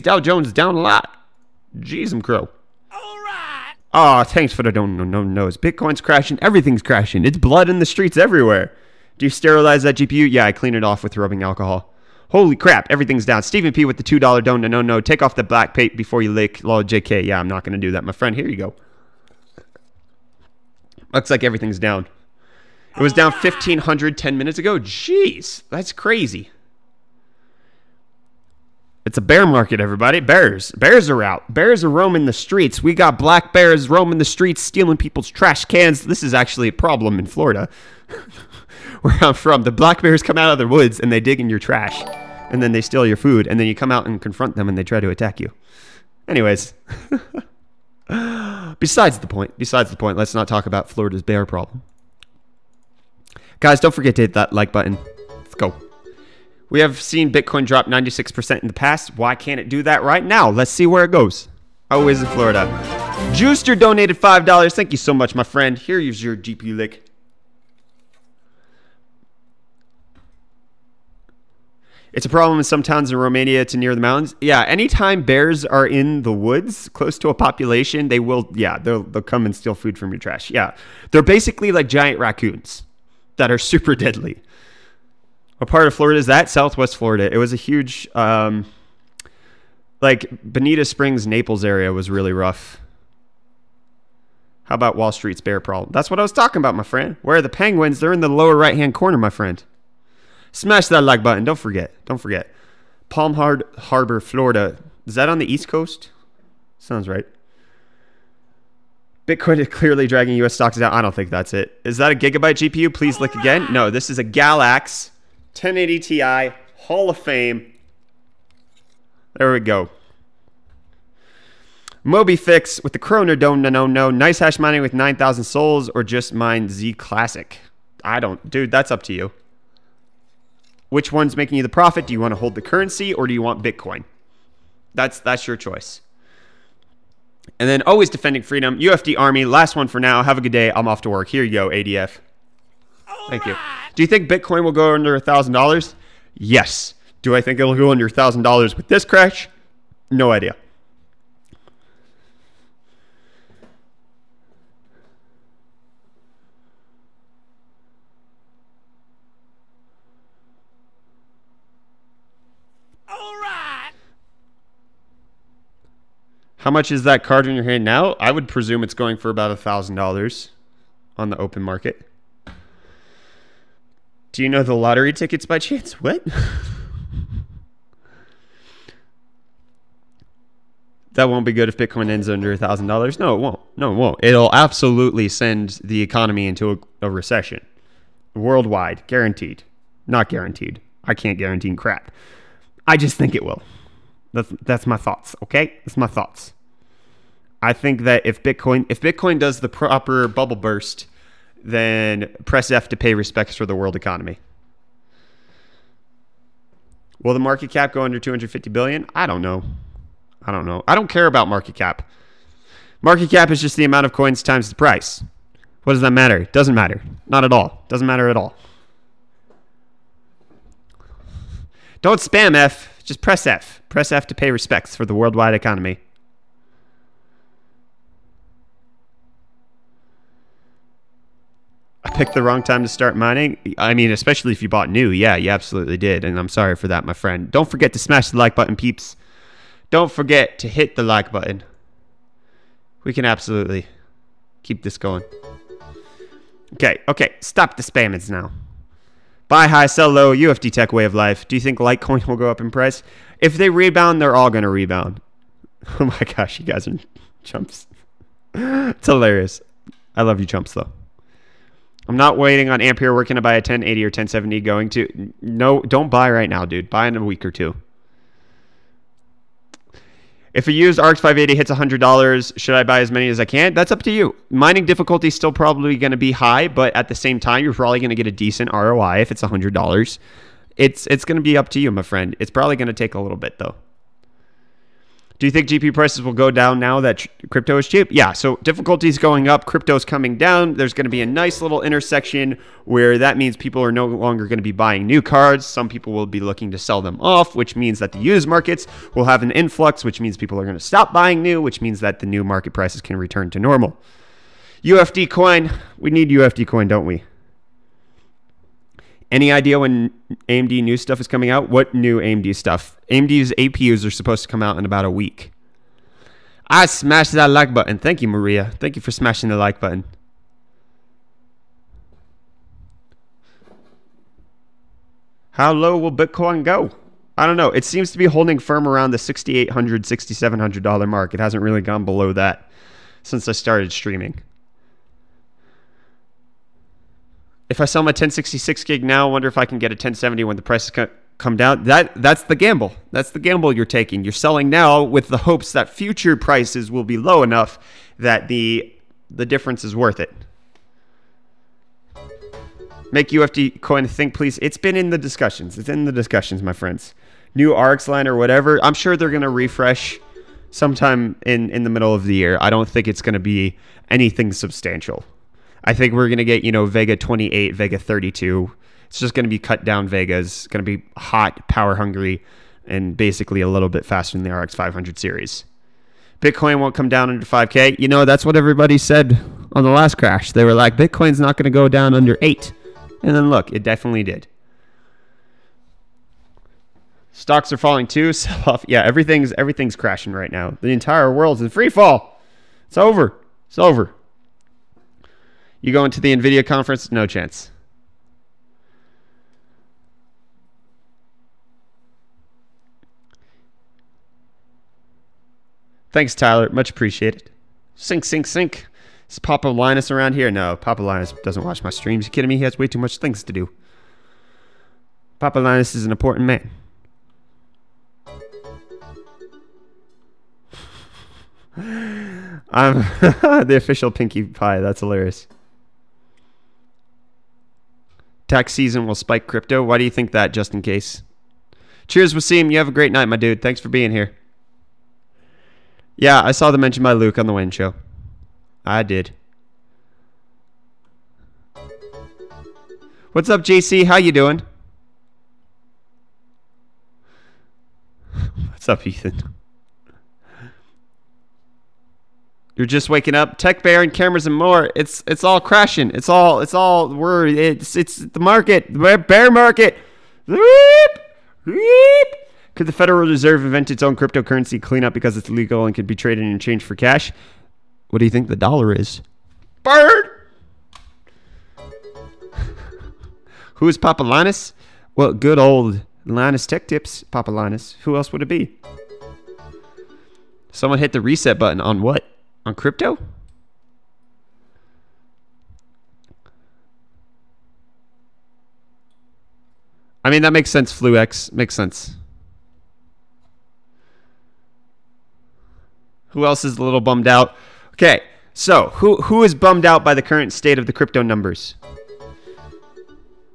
Dow Jones is down a lot. Jeez, I'm crow. All right. Oh, thanks for the DONONONOs. Bitcoin's crashing. Everything's crashing. It's blood in the streets everywhere. Do you sterilize that GPU? Yeah, I clean it off with rubbing alcohol. Holy crap, everything's down. Stephen P with the $2 DONONONO. Take off the black paint before you lick. Lol, JK. Yeah, I'm not going to do that, my friend. Here you go. Looks like everything's down. It was down 1,500 10 minutes ago. Jeez, that's crazy. It's a bear market, everybody. Bears are out. Bears are roaming the streets. We got black bears roaming the streets, stealing people's trash cans. This is actually a problem in Florida, where I'm from. The black bears come out of their woods, and they dig in your trash, and then they steal your food, and then you come out and confront them, and they try to attack you. Anyways, besides the point, let's not talk about Florida's bear problem. Guys, don't forget to hit that like button. Let's go. We have seen Bitcoin drop 96% in the past. Why can't it do that right now? Let's see where it goes. Always in Florida. Juicer donated $5. Thank you so much, my friend. Here's your GPU lick. It's a problem in some towns in Romania to near the mountains. Yeah, anytime bears are in the woods close to a population, they will, yeah, they'll come and steal food from your trash. Yeah, they're basically like giant raccoons that are super deadly. What part of Florida is that? Southwest Florida. It was a huge, like Bonita Springs, Naples area was really rough. How about Wall Street's bear problem? That's what I was talking about, my friend. Where are the penguins? They're in the lower right-hand corner, my friend. Smash that like button. Don't forget. Don't forget. Palm Harbor, Florida. Is that on the East Coast? Sounds right. Bitcoin is clearly dragging U.S. stocks down. I don't think that's it. Is that a gigabyte GPU? Please look again. No, this is a Galax 1080 Ti Hall of Fame. There we go. Moby Fix with the Kroner DONONONO. Nice hash mining with 9,000 souls or just mine Z Classic. I don't. Dude, that's up to you. Which one's making you the profit? Do you want to hold the currency or do you want Bitcoin? That's your choice. And then always defending freedom. UFD Army. Last one for now. Have a good day. I'm off to work. Here you go, ADF. Thank you. Do you think Bitcoin will go under $1,000? Yes. Do I think it'll go under $1,000 with this crash? No idea. How much is that card in your hand now? I would presume it's going for about $1,000. on the open market. Do you know the lottery tickets by chance? What? That won't be good if Bitcoin ends under $1,000. No, it won't. No, it won't. It'll absolutely send the economy into a recession. Worldwide. Guaranteed. Not guaranteed. I can't guarantee crap. I just think it will. That's my thoughts, okay? That's my thoughts. I think that if Bitcoin does the proper bubble burst, then press F to pay respects for the world economy. Will the market cap go under 250 billion? I don't know. I don't know. I don't care about market cap. Market cap is just the amount of coins times the price. What does that matter? It doesn't matter. Not at all. Doesn't matter at all. Don't spam F. Just press F. Press F to pay respects for the worldwide economy. I picked the wrong time to start mining. I mean, especially if you bought new. Yeah, you absolutely did. And I'm sorry for that, my friend. Don't forget to smash the like button, peeps. Don't forget to hit the like button. We can absolutely keep this going. Okay. Stop the spammings now. Buy high, sell low, UFD tech way of life. Do you think Litecoin will go up in price? If they rebound, they're all going to rebound. Oh my gosh, you guys are chumps. It's hilarious. I love you chumps, though. I'm not waiting on Ampere. We're going to buy a 1080 or 1070 going to... No, don't buy right now, dude. Buy in a week or two. If a used RX 580 hits $100, should I buy as many as I can? That's up to you. Mining difficulty is still probably going to be high, but at the same time, you're probably going to get a decent ROI if it's $100. It's going to be up to you, my friend. It's probably going to take a little bit, though. Do you think GPU prices will go down now that crypto is cheap? Yeah, so difficulty is going up, crypto's coming down. There's going to be a nice little intersection where that means people are no longer going to be buying new cards. Some people will be looking to sell them off, which means that the used markets will have an influx, which means people are going to stop buying new, which means that the new market prices can return to normal. UFD coin. We need UFD coin, don't we? Any idea when AMD new stuff is coming out? What new AMD stuff? AMD's APUs are supposed to come out in about a week. I smashed that like button. Thank you, Maria. Thank you for smashing the like button. How low will Bitcoin go? I don't know. It seems to be holding firm around the $6,800, $6,700 mark. It hasn't really gone below that since I started streaming. If I sell my 1066 gig now, I wonder if I can get a 1070 when the prices come down. That's the gamble. That's the gamble you're taking. You're selling now with the hopes that future prices will be low enough that the difference is worth it. Make UFD coin think, please. It's been in the discussions. It's in the discussions, my friends. New RX line or whatever. I'm sure they're going to refresh sometime in the middle of the year. I don't think it's going to be anything substantial. I think we're going to get, Vega 28, Vega 32. It's just going to be cut down Vegas. Going to be hot, power hungry, and basically a little bit faster than the RX 500 series. Bitcoin won't come down under 5K. That's what everybody said on the last crash. They were like, Bitcoin's not going to go down under 8. And then look, it definitely did. Stocks are falling too. Sell off. Yeah, everything's crashing right now. The entire world's in free fall. It's over. It's over. You going to the NVIDIA conference? No chance. Thanks, Tyler. Much appreciated. Sink. Is Papa Linus around here? No, Papa Linus doesn't watch my streams. You kidding me? He has way too much things to do. Papa Linus is an important man. I'm the official Pinkie Pie. That's hilarious. Tax season will spike crypto. Why do you think that, just in case? Cheers, Wasim. You have a great night, my dude. Thanks for being here. Yeah, I saw the mention by Luke on the Wayne Show. I did. What's up, JC? How you doing? What's up, Ethan? You're just waking up. Tech Baron, cameras, and more. It's all crashing. It's the market. The bear market. Could the Federal Reserve invent its own cryptocurrency cleanup because it's legal and could be traded in exchange for cash? What do you think the dollar is? Bird! Who is Papa Linus? Well, good old Linus Tech Tips, Papa Linus. Who else would it be? Someone hit the reset button on what? On crypto? I mean, that makes sense, FluX. Makes sense. Who else is a little bummed out? Okay, so who is bummed out by the current state of the crypto numbers?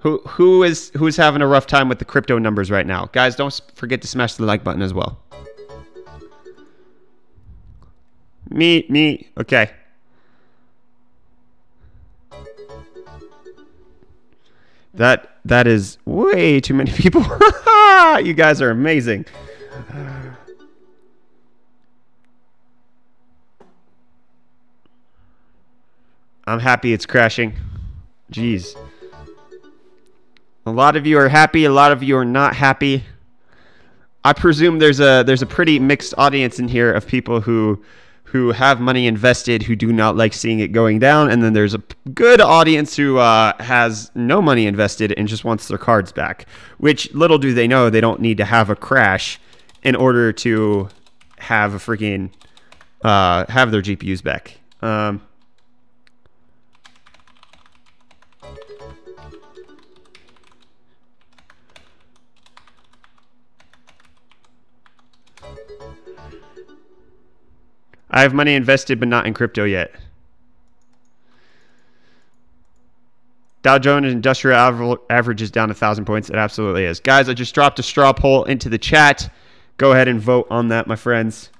Who's having a rough time with the crypto numbers right now? Guys, don't forget to smash the like button as well. Me. Okay. That is way too many people. You guys are amazing. I'm happy it's crashing. Jeez. A lot of you are happy, a lot of you are not happy. I presume there's a pretty mixed audience in here of people who have money invested, who do not like seeing it going down, and then there's a good audience who has no money invested and just wants their cards back, which little do they know they don't need to have a crash in order to have a freaking have their GPUs back. I have money invested, but not in crypto yet. Dow Jones Industrial Average is down 1,000 points. It absolutely is. Guys, I just dropped a straw poll into the chat. Go ahead and vote on that, my friends.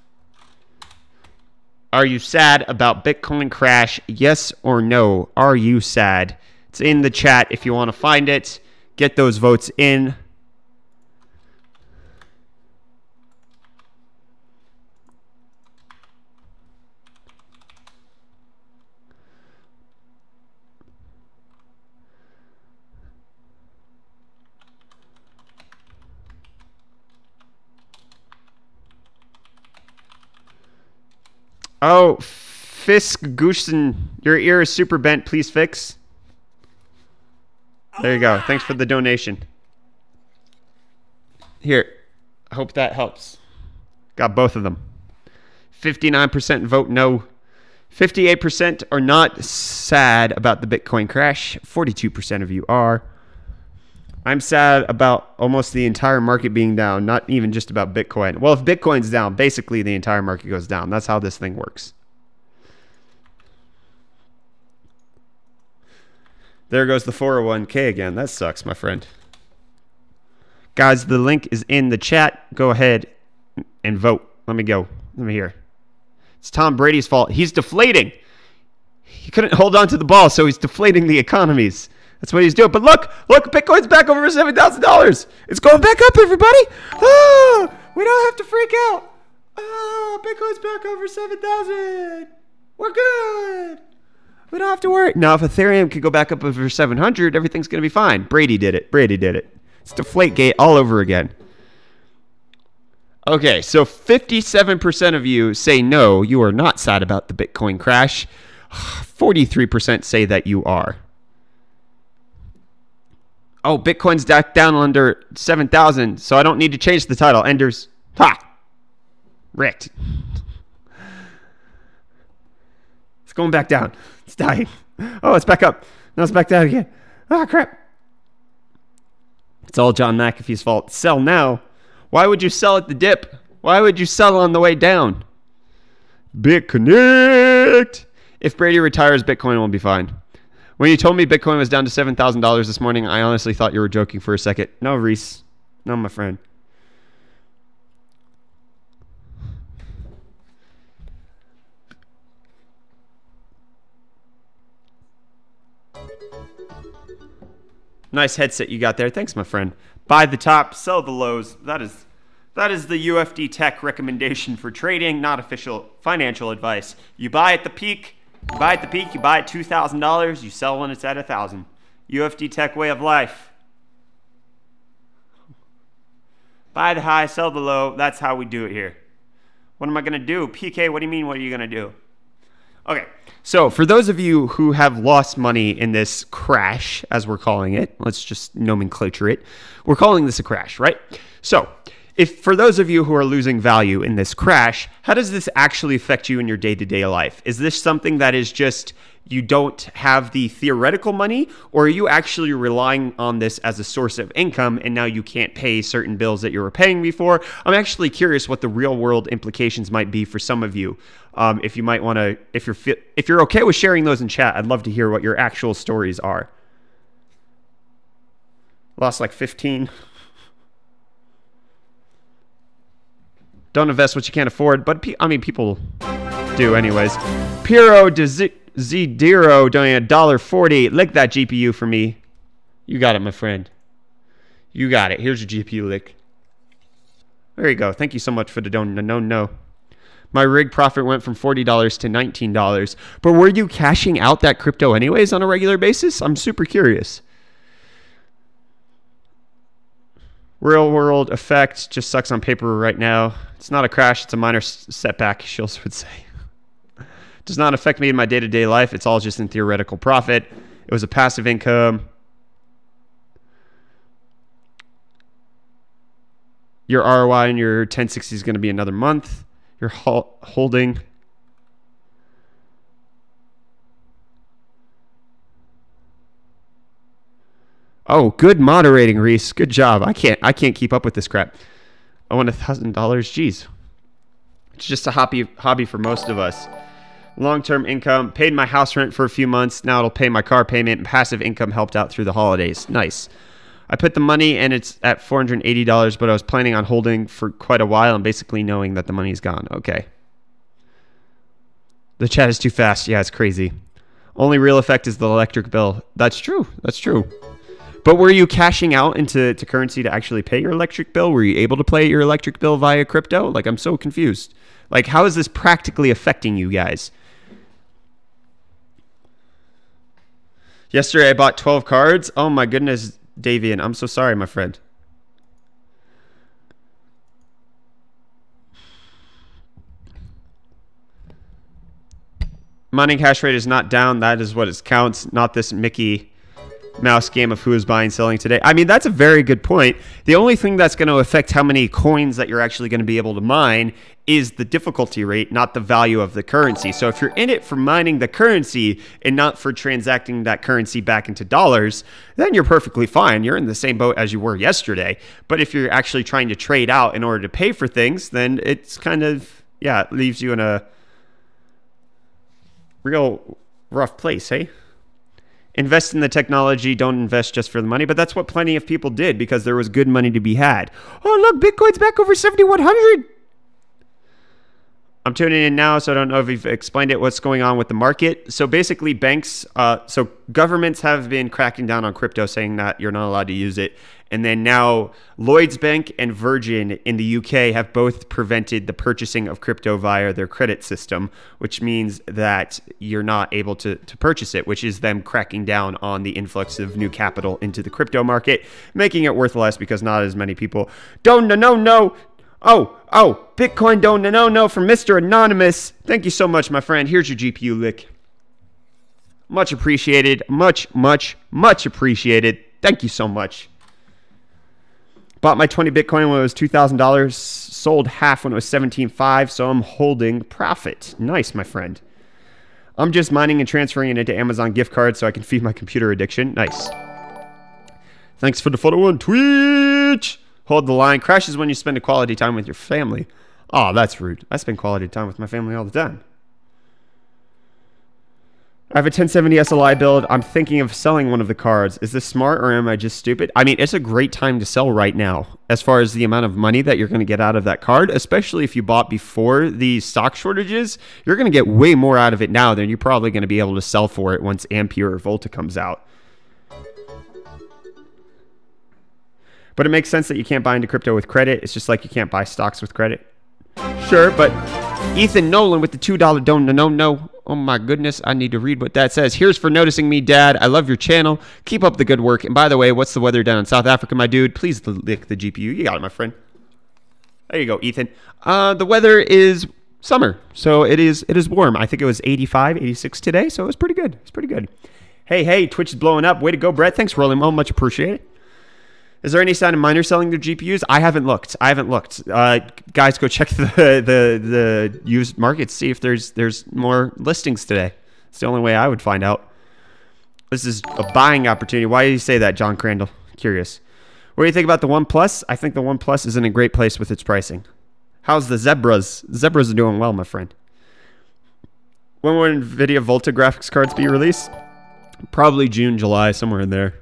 Are you sad about Bitcoin crash? Yes or no? Are you sad? It's in the chat if you want to find it. Get those votes in. Oh, Fisk Goosen, your ear is super bent. Please fix. There you go. Thanks for the donation. Here, I hope that helps. Got both of them. 59% vote no. 58% are not sad about the Bitcoin crash. 42% of you are. I'm sad about almost the entire market being down, not even just about Bitcoin. Well, if Bitcoin's down, basically the entire market goes down. That's how this thing works. There goes the 401k again. That sucks, my friend. Guys, the link is in the chat. Go ahead and vote. Let me go. Let me hear. It's Tom Brady's fault. He's deflating. He couldn't hold on to the ball, so he's deflating the economies. That's what he's doing. But look, Bitcoin's back over $7,000. It's going back up, everybody. Oh, we don't have to freak out. Oh, Bitcoin's back over 7,000. We're good. We don't have to worry. Now, if Ethereum could go back up over 700, everything's going to be fine. Brady did it. Brady did it. It's Deflategate all over again. Okay, so 57% of you say no, you are not sad about the Bitcoin crash. 43% say that you are. Oh, Bitcoin's down under 7,000, so I don't need to change the title. Enders. Ha! Wrecked. It's going back down. It's dying. Oh, it's back up. Now it's back down again. Ah, crap. It's all John McAfee's fault. Sell now. Why would you sell at the dip? Why would you sell on the way down? BitConnect. If Brady retires, Bitcoin will be fine. When you told me Bitcoin was down to $7,000 this morning, I honestly thought you were joking for a second. No, Reese. No, my friend. Nice headset you got there. Thanks, my friend. Buy the top, sell the lows. That is the UFD Tech recommendation for trading, not official financial advice. You buy at the peak. You buy at $2,000. You sell when it's at 1,000. UFD Tech way of life. Buy the high, sell the low. That's how we do it here. What am I going to do? PK, what do you mean, what are you going to do? Okay. So for those of you who have lost money in this crash, as we're calling it, let's just nomenclature it. We're calling this a crash, right? So if for those of you who are losing value in this crash, how does this actually affect you in your day-to-day life? Is this something that is just you don't have the theoretical money, or are you actually relying on this as a source of income and now you can't pay certain bills that you were paying before? I'm actually curious what the real world implications might be for some of you. If you might want to, if you're okay with sharing those in chat, I'd love to hear what your actual stories are. Lost like 15. Don't invest what you can't afford, but I mean, people do anyways. Piero de Zidiro donated $1.40. Lick that GPU for me. You got it, my friend. You got it. Here's your GPU lick. There you go. Thank you so much for the DONONONO. My rig profit went from $40 to $19. But were you cashing out that crypto anyways on a regular basis? I'm super curious. Real world effect just sucks on paper right now. It's not a crash, it's a minor setback, Shields would say. Does not affect me in my day-to-day life. It's all just in theoretical profit. It was a passive income. Your ROI in your 1060 is going to be another month. You're holding. Oh, good moderating, Reese. Good job. I can't keep up with this crap. I want $1,000. Jeez. It's just a hobby for most of us. Long-term income. Paid my house rent for a few months. Now it'll pay my car payment. And passive income helped out through the holidays. Nice. I put the money and it's at $480, but I was planning on holding for quite a while and basically knowing that the money's gone. Okay. The chat is too fast. Yeah, it's crazy. Only real effect is the electric bill. That's true. That's true. But were you cashing out into currency to actually pay your electric bill? Were you able to pay your electric bill via crypto? Like, I'm so confused. Like, how is this practically affecting you guys? Yesterday, I bought 12 cards. Oh, my goodness, Davian. I'm so sorry, my friend. Mining hash rate is not down. That is what it counts, not this Mickey Mouse game of who is buying, selling today. I mean, that's a very good point. The only thing that's going to affect how many coins that you're actually going to be able to mine is the difficulty rate, not the value of the currency. So if you're in it for mining the currency and not for transacting that currency back into dollars, then you're perfectly fine. You're in the same boat as you were yesterday. But if you're actually trying to trade out in order to pay for things, then it's kind of, yeah, it leaves you in a real rough place, hey? Invest in the technology, don't invest just for the money. But that's what plenty of people did because there was good money to be had. Oh, look, Bitcoin's back over 7,100. I'm tuning in now, so I don't know if you've explained it, what's going on with the market. So basically banks, so governments have been cracking down on crypto, saying that you're not allowed to use it. And then now Lloyds Bank and Virgin in the UK have both prevented the purchasing of crypto via their credit system, which means that you're not able to purchase it, which is them cracking down on the influx of new capital into the crypto market, making it worth less because not as many people. DONONONO. Oh, Bitcoin DONONONO from Mr. Anonymous. Thank you so much, my friend. Here's your GPU lick. Much appreciated. Much appreciated. Thank you so much. Bought my 20 Bitcoin when it was $2,000. Sold half when it was $17,500. So I'm holding profit. Nice, my friend. I'm just mining and transferring it into Amazon gift cards so I can feed my computer addiction. Nice. Thanks for the photo on Twitch. Hold the line. Crashes when you spend a quality time with your family. Oh, that's rude. I spend quality time with my family all the time. I have a 1070 SLI build. I'm thinking of selling one of the cards. Is this smart or am I just stupid? I mean, it's a great time to sell right now as far as the amount of money that you're going to get out of that card, especially if you bought before the stock shortages. You're going to get way more out of it now than you're probably going to be able to sell for it once Ampere or Volta comes out. But it makes sense that you can't buy into crypto with credit. It's just like you can't buy stocks with credit. Sure, but Ethan Nolan with the $2 DONONONO. Oh my goodness, I need to read what that says. Here's for noticing me, Dad. I love your channel. Keep up the good work. And by the way, what's the weather down in South Africa, my dude? Please lick the GPU. You got it, my friend. There you go, Ethan. The weather is summer. So it is warm. I think it was 85, 86 today, so it was pretty good. It's pretty good. Hey, Twitch is blowing up. Way to go, Brett. Thanks, Rolling Well. Much appreciated. Is there any sign of miners selling their GPUs? I haven't looked. Guys, go check the used market. See if there's more listings today. It's the only way I would find out. This is a buying opportunity. Why do you say that, John Crandall? Curious. What do you think about the OnePlus? I think the OnePlus is in a great place with its pricing. How's the Zebras? Zebras are doing well, my friend. When will NVIDIA Volta graphics cards be released? Probably June, July, somewhere in there.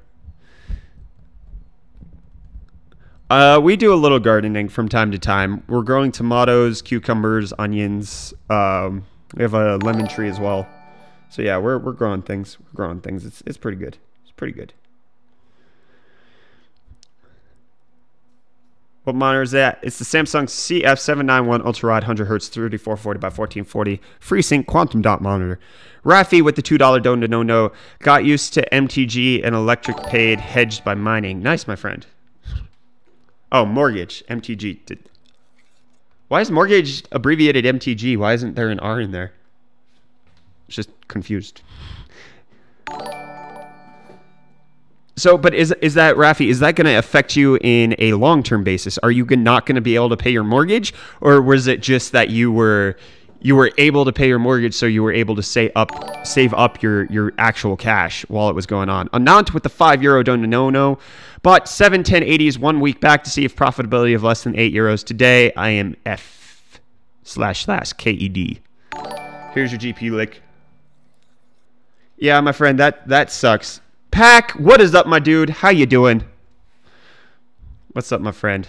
We do a little gardening from time to time. We're growing tomatoes, cucumbers, onions. We have a lemon tree as well. So yeah, we're growing things. It's pretty good. It's pretty good. What monitor is that? It's the Samsung CF791 Ultra Wide 100Hz 3440 by 1440 FreeSync Quantum Dot monitor. Rafi with the $2 DONONONO got used to MTG and electric paid hedged by mining. Nice, my friend. Oh, mortgage. MTG. Why is mortgage abbreviated MTG? Why isn't there an R in there? Just confused. So, but is that, Rafi, is that going to affect you in a long-term basis? Are you not going to be able to pay your mortgage? Or was it just that you were able to pay your mortgage, so you were able to save up your actual cash while it was going on? Anant with the €5 DONONONO. Bought 7 1080s 1 week back to see if profitability of less than €8. Today, I am F//KED. Here's your GPU lick. Yeah, my friend, that sucks. Pack, what is up, my dude? How you doing? What's up, my friend?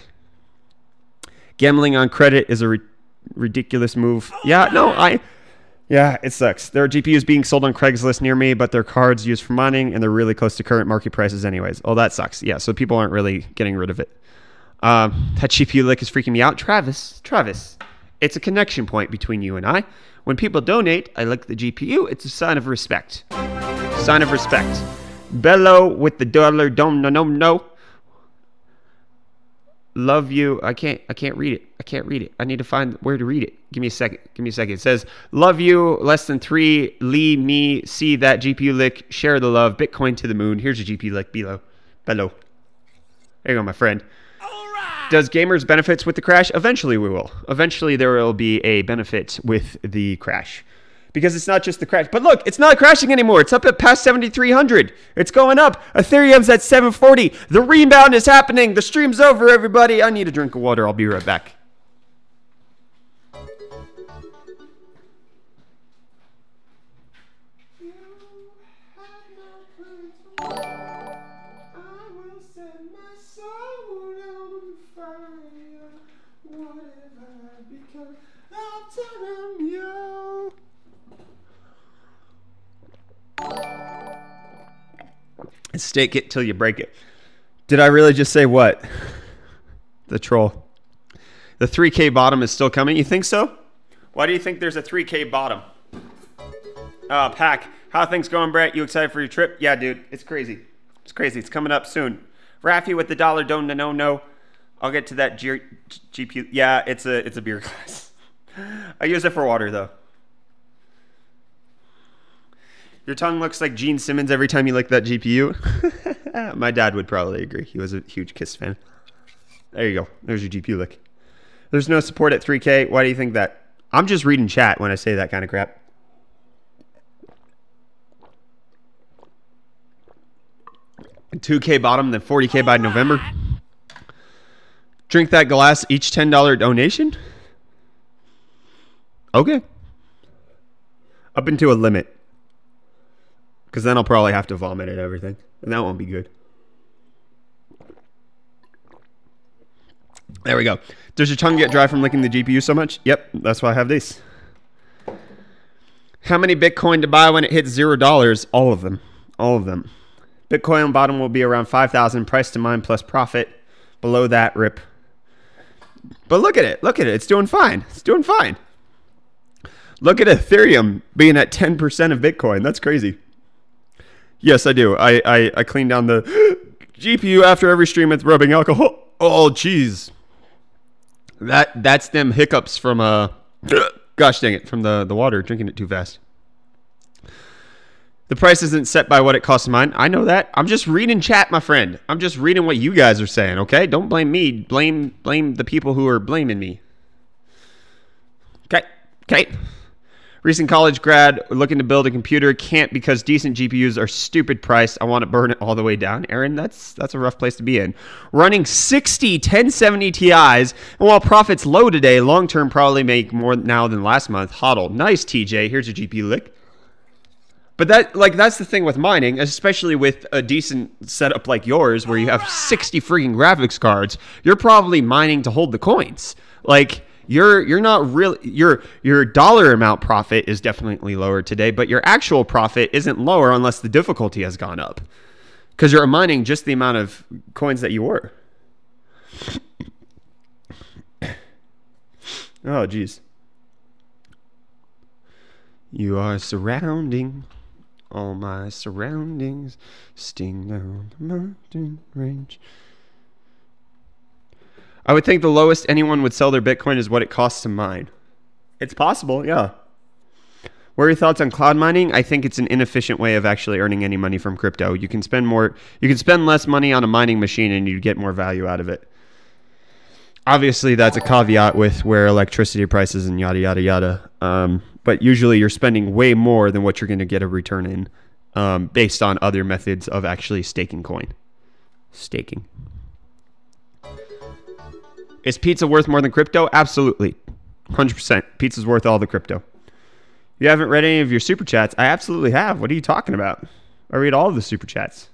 Gambling on credit is a ridiculous move. Yeah, it sucks. There are GPUs being sold on Craigslist near me, but they're cards used for mining, and they're really close to current market prices anyways. Oh, that sucks. Yeah, so people aren't really getting rid of it. That GPU lick is freaking me out. Travis, it's a connection point between you and I. When people donate, I lick the GPU. It's a sign of respect. Sign of respect. Bello with the $1 DONONONO. Love you. I can't read it. I need to find where to read it. Give me a second. It says, love you, less than 3. Lee, me, see that GPU lick. Share the love. Bitcoin to the moon. Here's your GPU lick. Bello. There you go, my friend. Does gamers benefits with the crash? Eventually we will. Eventually there will be a benefit with the crash. Because it's not just the crash. But look, it's not crashing anymore. It's up at past 7,300. It's going up. Ethereum's at 740. The rebound is happening. The stream's over, everybody. I need a drink of water. I'll be right back. Stake it till you break it. Did I really just say what? The troll. The 3K bottom is still coming. You think so? Why do you think there's a 3K bottom? Pack. How are things going, Brett? You excited for your trip? Yeah, dude. It's crazy. It's crazy. It's coming up soon. Rafi with the $1 DONONONO. I'll get to that GPU. Yeah, it's a beer glass. I use it for water, though. Your tongue looks like Gene Simmons every time you lick that GPU. My dad would probably agree. He was a huge Kiss fan. There you go. There's your GPU lick. There's no support at 3K. Why do you think that? I'm just reading chat when I say that kind of crap. $2K bottom, then $40K by November. Drink that glass, each $10 donation? Okay. Up into a limit. Because then I'll probably have to vomit at everything. And that won't be good. There we go. Does your tongue get dry from licking the GPU so much? Yep, that's why I have these. How many Bitcoin to buy when it hits $0? All of them. All of them. Bitcoin bottom will be around 5,000. Price to mine plus profit. Below that, rip. But look at it. Look at it. It's doing fine. It's doing fine. Look at Ethereum being at 10% of Bitcoin. That's crazy. Yes, I do. I clean down the GPU after every stream with rubbing alcohol. Oh, jeez. That's them hiccups from Gosh dang it, from the water, drinking it too fast. The price isn't set by what it costs to mine. I know that. I'm just reading chat, my friend. I'm just reading what you guys are saying, okay? Don't blame me. Blame the people who are blaming me. Okay. Recent college grad looking to build a computer. Can't because decent GPUs are stupid priced. I want to burn it all the way down. Aaron, that's a rough place to be in. Running 60 1070 Ti's, and while profits low today, long-term probably make more now than last month. Hodl. Nice, TJ. Here's your GPU lick. But that's the thing with mining, especially with a decent setup like yours where you have 60 freaking graphics cards. You're probably mining to hold the coins. Like, you're not really, your dollar amount profit is definitely lower today, but your actual profit isn't lower unless the difficulty has gone up. Because you're mining just the amount of coins that you were. Oh, geez. You are surrounding all my surroundings, sting down the mountain range. I would think the lowest anyone would sell their Bitcoin is what it costs to mine. It's possible, yeah. What are your thoughts on cloud mining? I think it's an inefficient way of actually earning any money from crypto. You can spend less money on a mining machine and you get more value out of it. Obviously, that's a caveat with where electricity prices and yada, yada, yada. But usually you're spending way more than what you're going to get a return in based on other methods of actually staking coin. Staking. Is pizza worth more than crypto? Absolutely. 100%. Pizza's worth all the crypto. You haven't read any of your super chats? I absolutely have. What are you talking about? I read all of the super chats.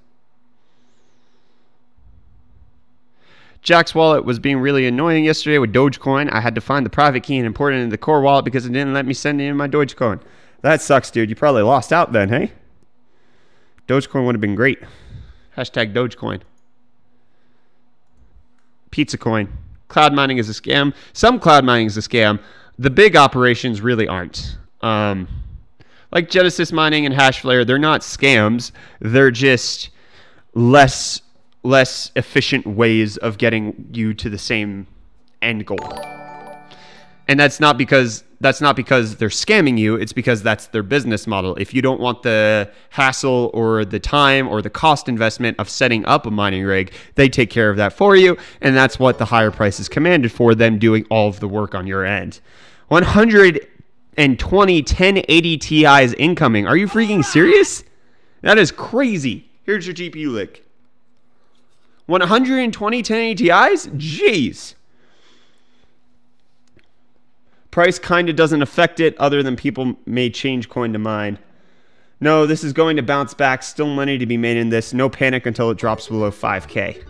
Jack's wallet was being really annoying yesterday with Dogecoin. I had to find the private key and import it into the core wallet because it didn't let me send in my Dogecoin. That sucks, dude. You probably lost out then, hey? Dogecoin would have been great. Hashtag Dogecoin. Pizza coin. Cloud mining is a scam. Some cloud mining is a scam. The big operations really aren't. Like Genesis mining and Hashflare, they're not scams. They're just less efficient ways of getting you to the same end goal. And that's not because they're scamming you. It's because that's their business model. If you don't want the hassle or the time or the cost investment of setting up a mining rig, they take care of that for you. And that's what the higher price is commanded for, them doing all of the work on your end. 120 1080 Ti's incoming. Are you freaking serious? That is crazy. Here's your GPU lick. 120 1080 Ti's? Jeez. Price kind of doesn't affect it other than people may change coin to mine. No, this is going to bounce back. Still money to be made in this. No panic until it drops below 5K.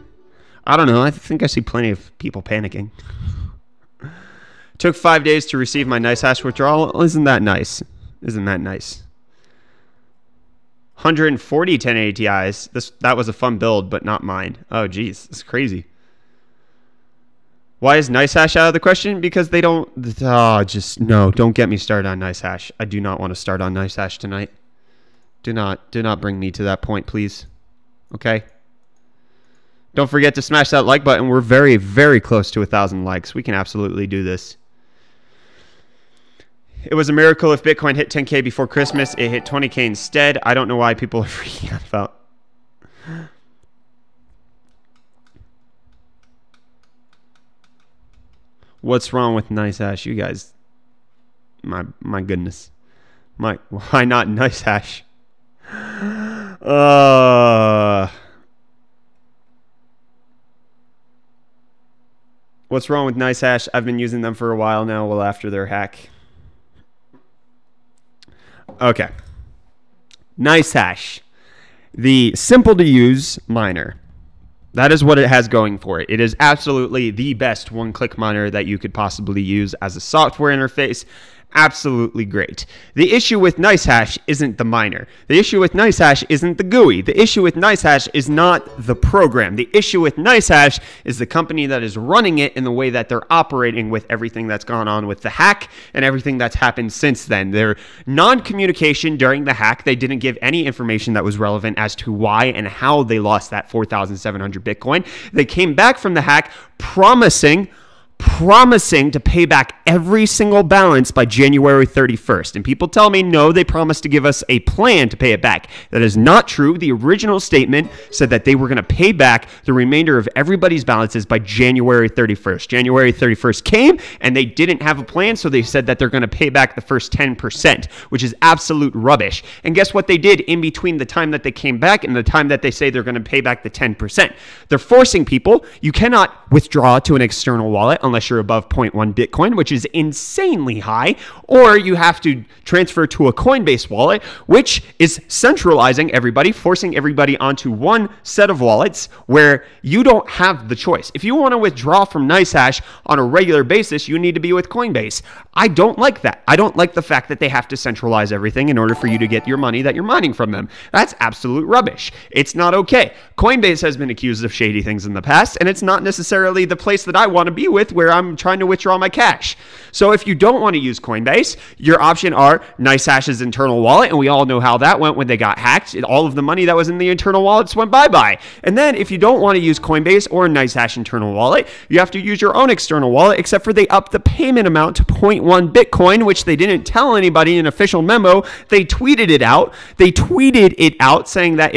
I don't know. I think I see plenty of people panicking. Took 5 days to receive my NiceHash withdrawal. Isn't that nice? Isn't that nice? 140 1080 Ti's. That was a fun build, but not mine. Oh, geez. It's crazy. Why is NiceHash out of the question? Because they don't... no, don't get me started on NiceHash. I do not want to start on NiceHash tonight. Do not bring me to that point, please. Okay? Don't forget to smash that like button. We're very, very close to 1,000 likes. We can absolutely do this. It was a miracle if Bitcoin hit 10K before Christmas. It hit 20K instead. I don't know why people are freaking out about... What's wrong with NiceHash? You guys, my goodness. Why not NiceHash? What's wrong with NiceHash? I've been using them for a while now, well after their hack. Okay. NiceHash. The simple to use miner. That is what it has going for it. It is absolutely the best one-click miner that you could possibly use as a software interface. Absolutely great. The issue with NiceHash isn't the miner. The issue with NiceHash isn't the GUI. The issue with NiceHash is not the program. The issue with NiceHash is the company that is running it in the way that they're operating with everything that's gone on with the hack and everything that's happened since then. Their non-communication during the hack, they didn't give any information that was relevant as to why and how they lost that 4,700 Bitcoin. They came back from the hack promising promising to pay back every single balance by January 31st. And people tell me, no, they promised to give us a plan to pay it back. That is not true. The original statement said that they were going to pay back the remainder of everybody's balances by January 31st. January 31st came and they didn't have a plan, so they said that they're going to pay back the first 10%, which is absolute rubbish. And guess what they did in between the time that they came back and the time that they say they're going to pay back the 10%? They're forcing people. You cannot withdraw to an external wallet unless you're above 0.1 Bitcoin, which is insanely high, or you have to transfer to a Coinbase wallet, which is centralizing everybody, forcing everybody onto one set of wallets where you don't have the choice. If you want to withdraw from NiceHash on a regular basis, you need to be with Coinbase. I don't like that. I don't like the fact that they have to centralize everything in order for you to get your money that you're mining from them. That's absolute rubbish. It's not okay. Coinbase has been accused of shady things in the past, and it's not necessarily the place that I want to be with where I'm trying to withdraw my cash. So if you don't want to use Coinbase, your option are NiceHash's internal wallet, and we all know how that went when they got hacked. All of the money that was in the internal wallets went bye-bye. And then if you don't want to use Coinbase or NiceHash internal wallet, you have to use your own external wallet, except for they upped the payment amount to 0.1 Bitcoin, which they didn't tell anybody in an official memo. They tweeted it out. They tweeted it out saying that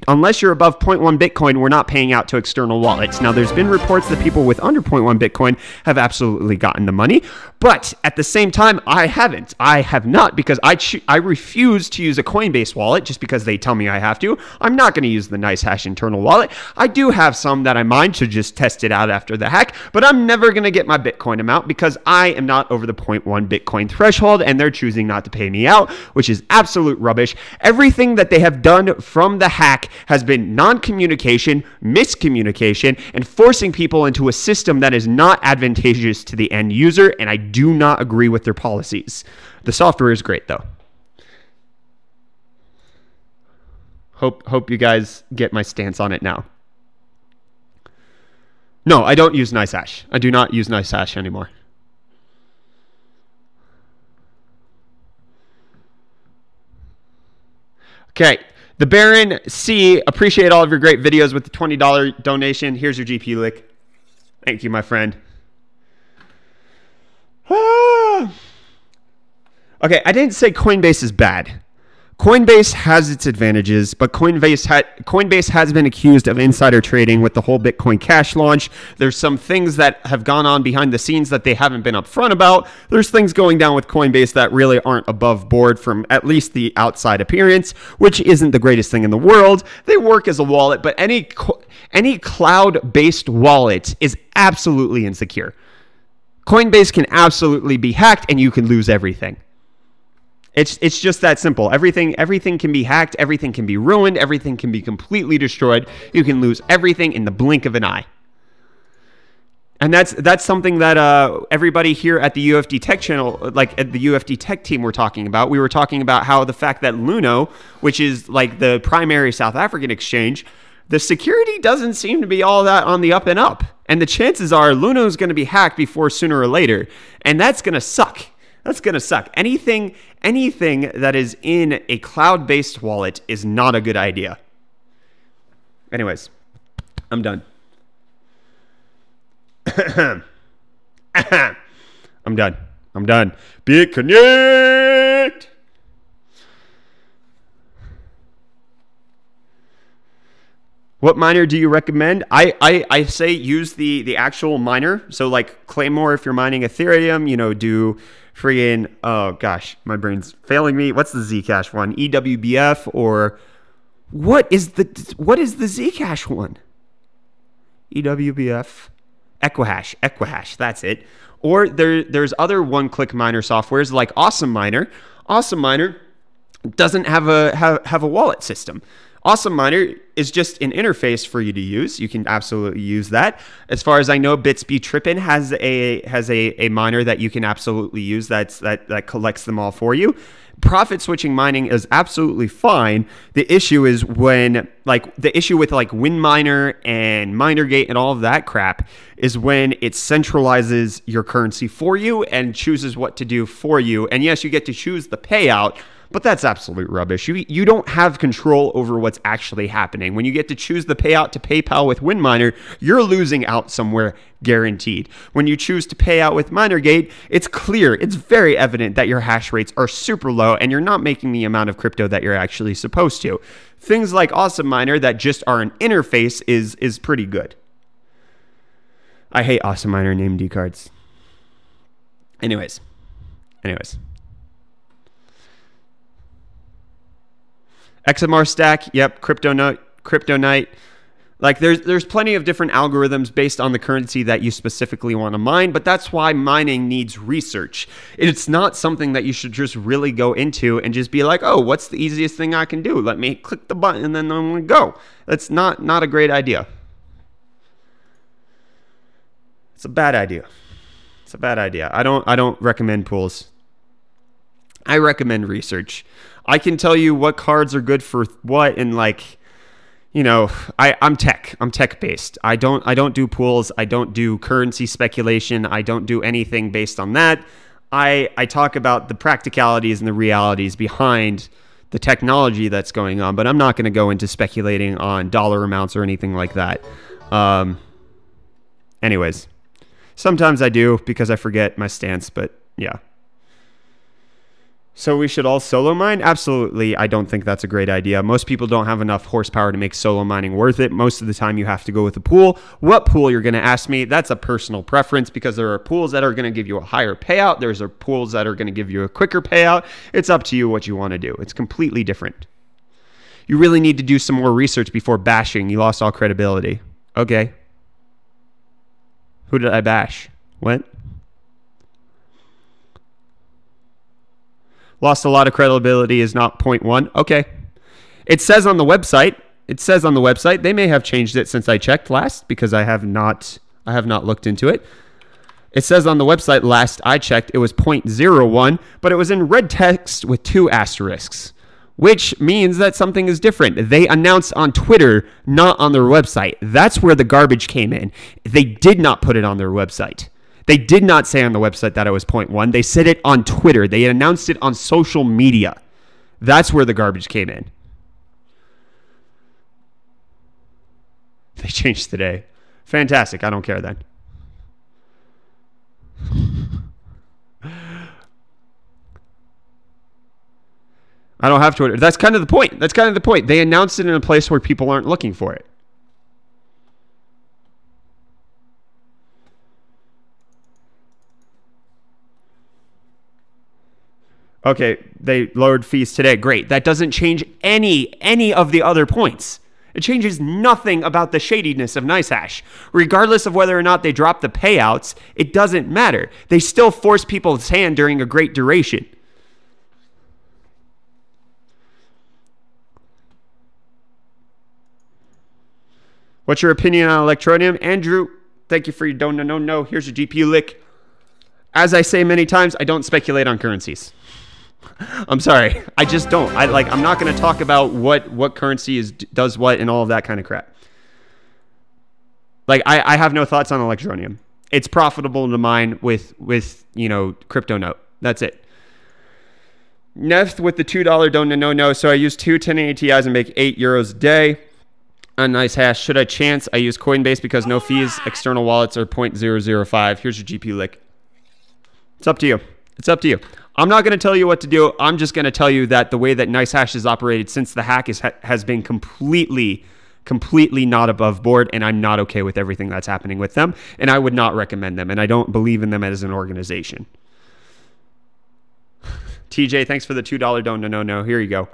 unless you're above 0.1 Bitcoin, we're not paying out to external wallets. Now, there's been reports that people with under 0.1 Bitcoin have absolutely gotten the money, but at the same time, I haven't. I have not, because I refuse to use a Coinbase wallet just because they tell me I have to. I'm not going to use the NiceHash internal wallet. I do have some that I mine to just test it out after the hack, but I'm never going to get my Bitcoin amount because I am not over the 0.1 Bitcoin threshold, and they're choosing not to pay me out, which is absolute rubbish. Everything that they have done from the hack has been non-communication, miscommunication, and forcing people into a system that is not advantageous to the end user, and I do not agree with their policies. The software is great, though. Hope you guys get my stance on it now. No, I don't use NiceHash. I do not use NiceHash anymore. Okay, the Baron C, appreciate all of your great videos with the $20 donation. Here's your GP lick. Thank you, my friend. Okay, I didn't say Coinbase is bad. Coinbase has its advantages, but Coinbase has been accused of insider trading with the whole Bitcoin Cash launch. There's some things that have gone on behind the scenes that they haven't been upfront about. There's things going down with Coinbase that really aren't above board from at least the outside appearance, which isn't the greatest thing in the world. They work as a wallet, but any cloud-based wallet is absolutely insecure. Coinbase can absolutely be hacked and you can lose everything. It's just that simple. Everything can be hacked, everything can be ruined, everything can be completely destroyed. You can lose everything in the blink of an eye. And that's something that everybody here at the UFD Tech channel, like at the UFD Tech team, were talking about. We were talking about how the fact that Dono, which is like the primary South African exchange, the security doesn't seem to be all that on the up and up. And the chances are Dono is going to be hacked before sooner or later. And that's going to suck. That's going to suck. Anything that is in a cloud-based wallet is not a good idea. Anyways, I'm done. I'm done. BitConnect! What miner do you recommend? I say use the actual miner. So like Claymore if you're mining Ethereum, do friggin', oh gosh, my brain's failing me. What's the Zcash one? EWBF, or what is the Zcash one? EWBF, Equihash, that's it. Or there's other one-click miner softwares like Awesome Miner. Awesome Miner doesn't have a wallet system. Awesome Miner is just an interface for you to use. You can absolutely use that. As far as I know, Bitsby Trippin has a miner that you can absolutely use that collects them all for you. Profit switching mining is absolutely fine. The issue is with WinMiner and MinerGate and all of that crap is when it centralizes your currency for you and chooses what to do for you. And yes, you get to choose the payout, But that's absolute rubbish. You don't have control over what's actually happening. When you get to choose the payout to PayPal with WinMiner, you're losing out somewhere guaranteed. When you choose to pay out with MinerGate, it's clear, it's very evident that your hash rates are super low and you're not making the amount of crypto that you're actually supposed to. Things like Awesome Miner that just are an interface is pretty good. I hate Awesome Miner named cards. Anyways. XMR stack, yep, Crypto Night. Like there's plenty of different algorithms based on the currency that you specifically want to mine, but that's why mining needs research. It's not something that you should just really go into and just be like, oh, what's the easiest thing I can do? Let me click the button and then I'm going to go. That's not a great idea. It's a bad idea. I don't recommend pools. I recommend research. I can tell you what cards are good for what, and like, you know, I'm tech based. I don't do pools. I don't do currency speculation. I don't do anything based on that. I talk about the practicalities and the realities behind the technology that's going on, but I'm not going to go into speculating on dollar amounts or anything like that. Anyways, sometimes I do because I forget my stance, but yeah. So we should all solo mine? Absolutely. I don't think that's a great idea. Most people don't have enough horsepower to make solo mining worth it. Most of the time you have to go with a pool. What pool you're going to ask me? That's a personal preference because there are pools that are going to give you a higher payout. There's pools that are going to give you a quicker payout. It's up to you what you want to do. It's completely different. You really need to do some more research before bashing. You lost all credibility. Okay. Who did I bash? What? Lost a lot of credibility is not 0.1. Okay. It says on the website. They may have changed it since I checked last because I have not looked into it. It says on the website last I checked it was 0.01, but it was in red text with 2 asterisks, which means that something is different. They announced on Twitter, not on their website. That's where the garbage came in. They did not put it on their website. They did not say on the website that it was 0.1. They said it on Twitter. They announced it on social media. That's where the garbage came in. They changed today. Fantastic. I don't care then. I don't have Twitter. That's kind of the point. They announced it in a place where people aren't looking for it. Okay, they lowered fees today. Great. That doesn't change any of the other points. It changes nothing about the shadiness of NiceHash. Regardless of whether or not they drop the payouts, it doesn't matter. They still force people's hand during a great duration. What's your opinion on Electroneum? Andrew, thank you for your DONONONO. Here's your GPU lick. As I say many times, I don't speculate on currencies. I'm sorry. I just don't. I'm not going to talk about what currency does what and all of that kind of crap. Like I have no thoughts on Electroneum. It's profitable to mine with crypto note. That's it. Next with the $2 DONONONO. So I use 2 1080 Ti's and make €8 a day. On NiceHash. Should I chance? I use Coinbase because no fees. External wallets are 0.005. Here's your GPU lick. It's up to you. It's up to you. I'm not going to tell you what to do. I'm just going to tell you that the way that NiceHash has operated since the hack has been completely not above board, and I'm not okay with everything that's happening with them, and I would not recommend them, and I don't believe in them as an organization. TJ, thanks for the $2 DONONONO. Here you go.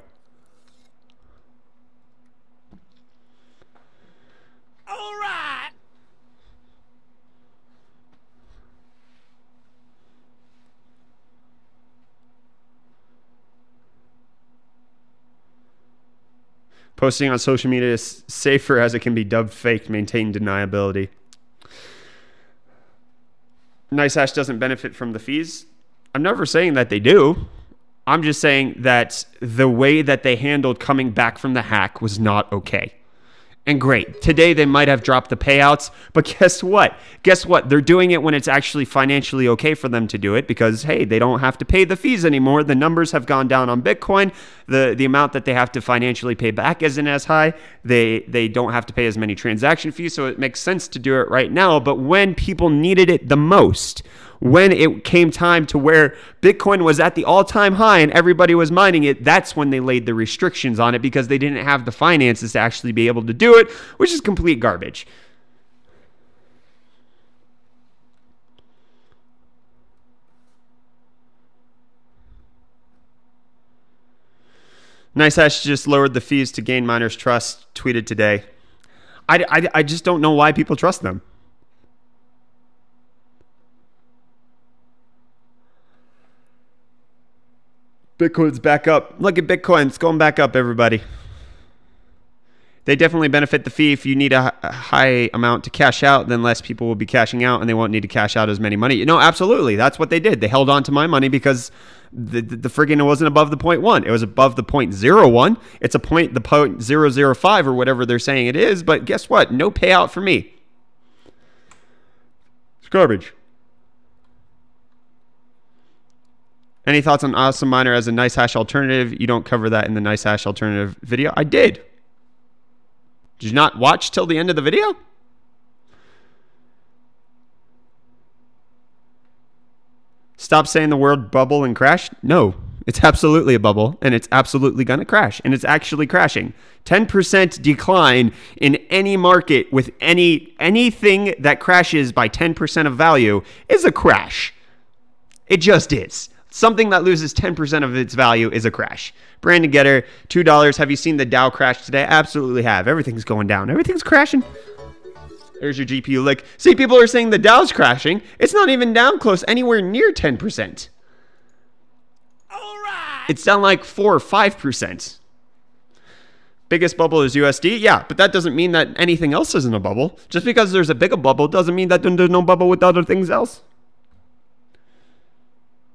Posting on social media is safer as it can be dubbed fake, maintain deniability. NiceHash doesn't benefit from the fees. I'm never saying that they do. I'm just saying that the way that they handled coming back from the hack was not okay. And great. Today they might have dropped the payouts, but guess what? Guess what? They're doing it when it's actually financially okay for them to do it because, hey, they don't have to pay the fees anymore. The numbers have gone down on Bitcoin. The amount that they have to financially pay back isn't as high. They don't have to pay as many transaction fees, so it makes sense to do it right now. But when people needed it the most, when it came time to where Bitcoin was at the all-time high and everybody was mining it, that's when they laid the restrictions on it because they didn't have the finances to actually be able to do it, which is complete garbage. NiceHash just lowered the fees to gain miners' trust, tweeted today. I just don't know why people trust them. Bitcoin's back up. Look at Bitcoin. It's going back up, everybody. They definitely benefit the fee. If you need a high amount to cash out, then less people will be cashing out and they won't need to cash out as many money. You know, absolutely. That's what they did. They held on to my money because the friggin' it wasn't above the 0.1. It was above the 0.01. It's the 0.005 or whatever they're saying it is. But guess what? No payout for me. It's garbage. Any thoughts on Awesome Miner as a NiceHash alternative? You don't cover that in the NiceHash alternative video. I did. Did you not watch till the end of the video? Stop saying the word bubble and crash. No, it's absolutely a bubble and it's absolutely going to crash and it's actually crashing. 10% decline in any market with anything that crashes by 10% of value is a crash. It just is. Something that loses 10% of its value is a crash. Brandon Getter, $2. Have you seen the Dow crash today? Absolutely have. Everything's going down. Everything's crashing. There's your GPU lick. See, people are saying the Dow's crashing. It's not even down close, anywhere near 10%. All right. It's down like 4 or 5%. Biggest bubble is USD? Yeah, but that doesn't mean that anything else isn't a bubble. Just because there's a bigger bubble doesn't mean that there's no bubble with other things else.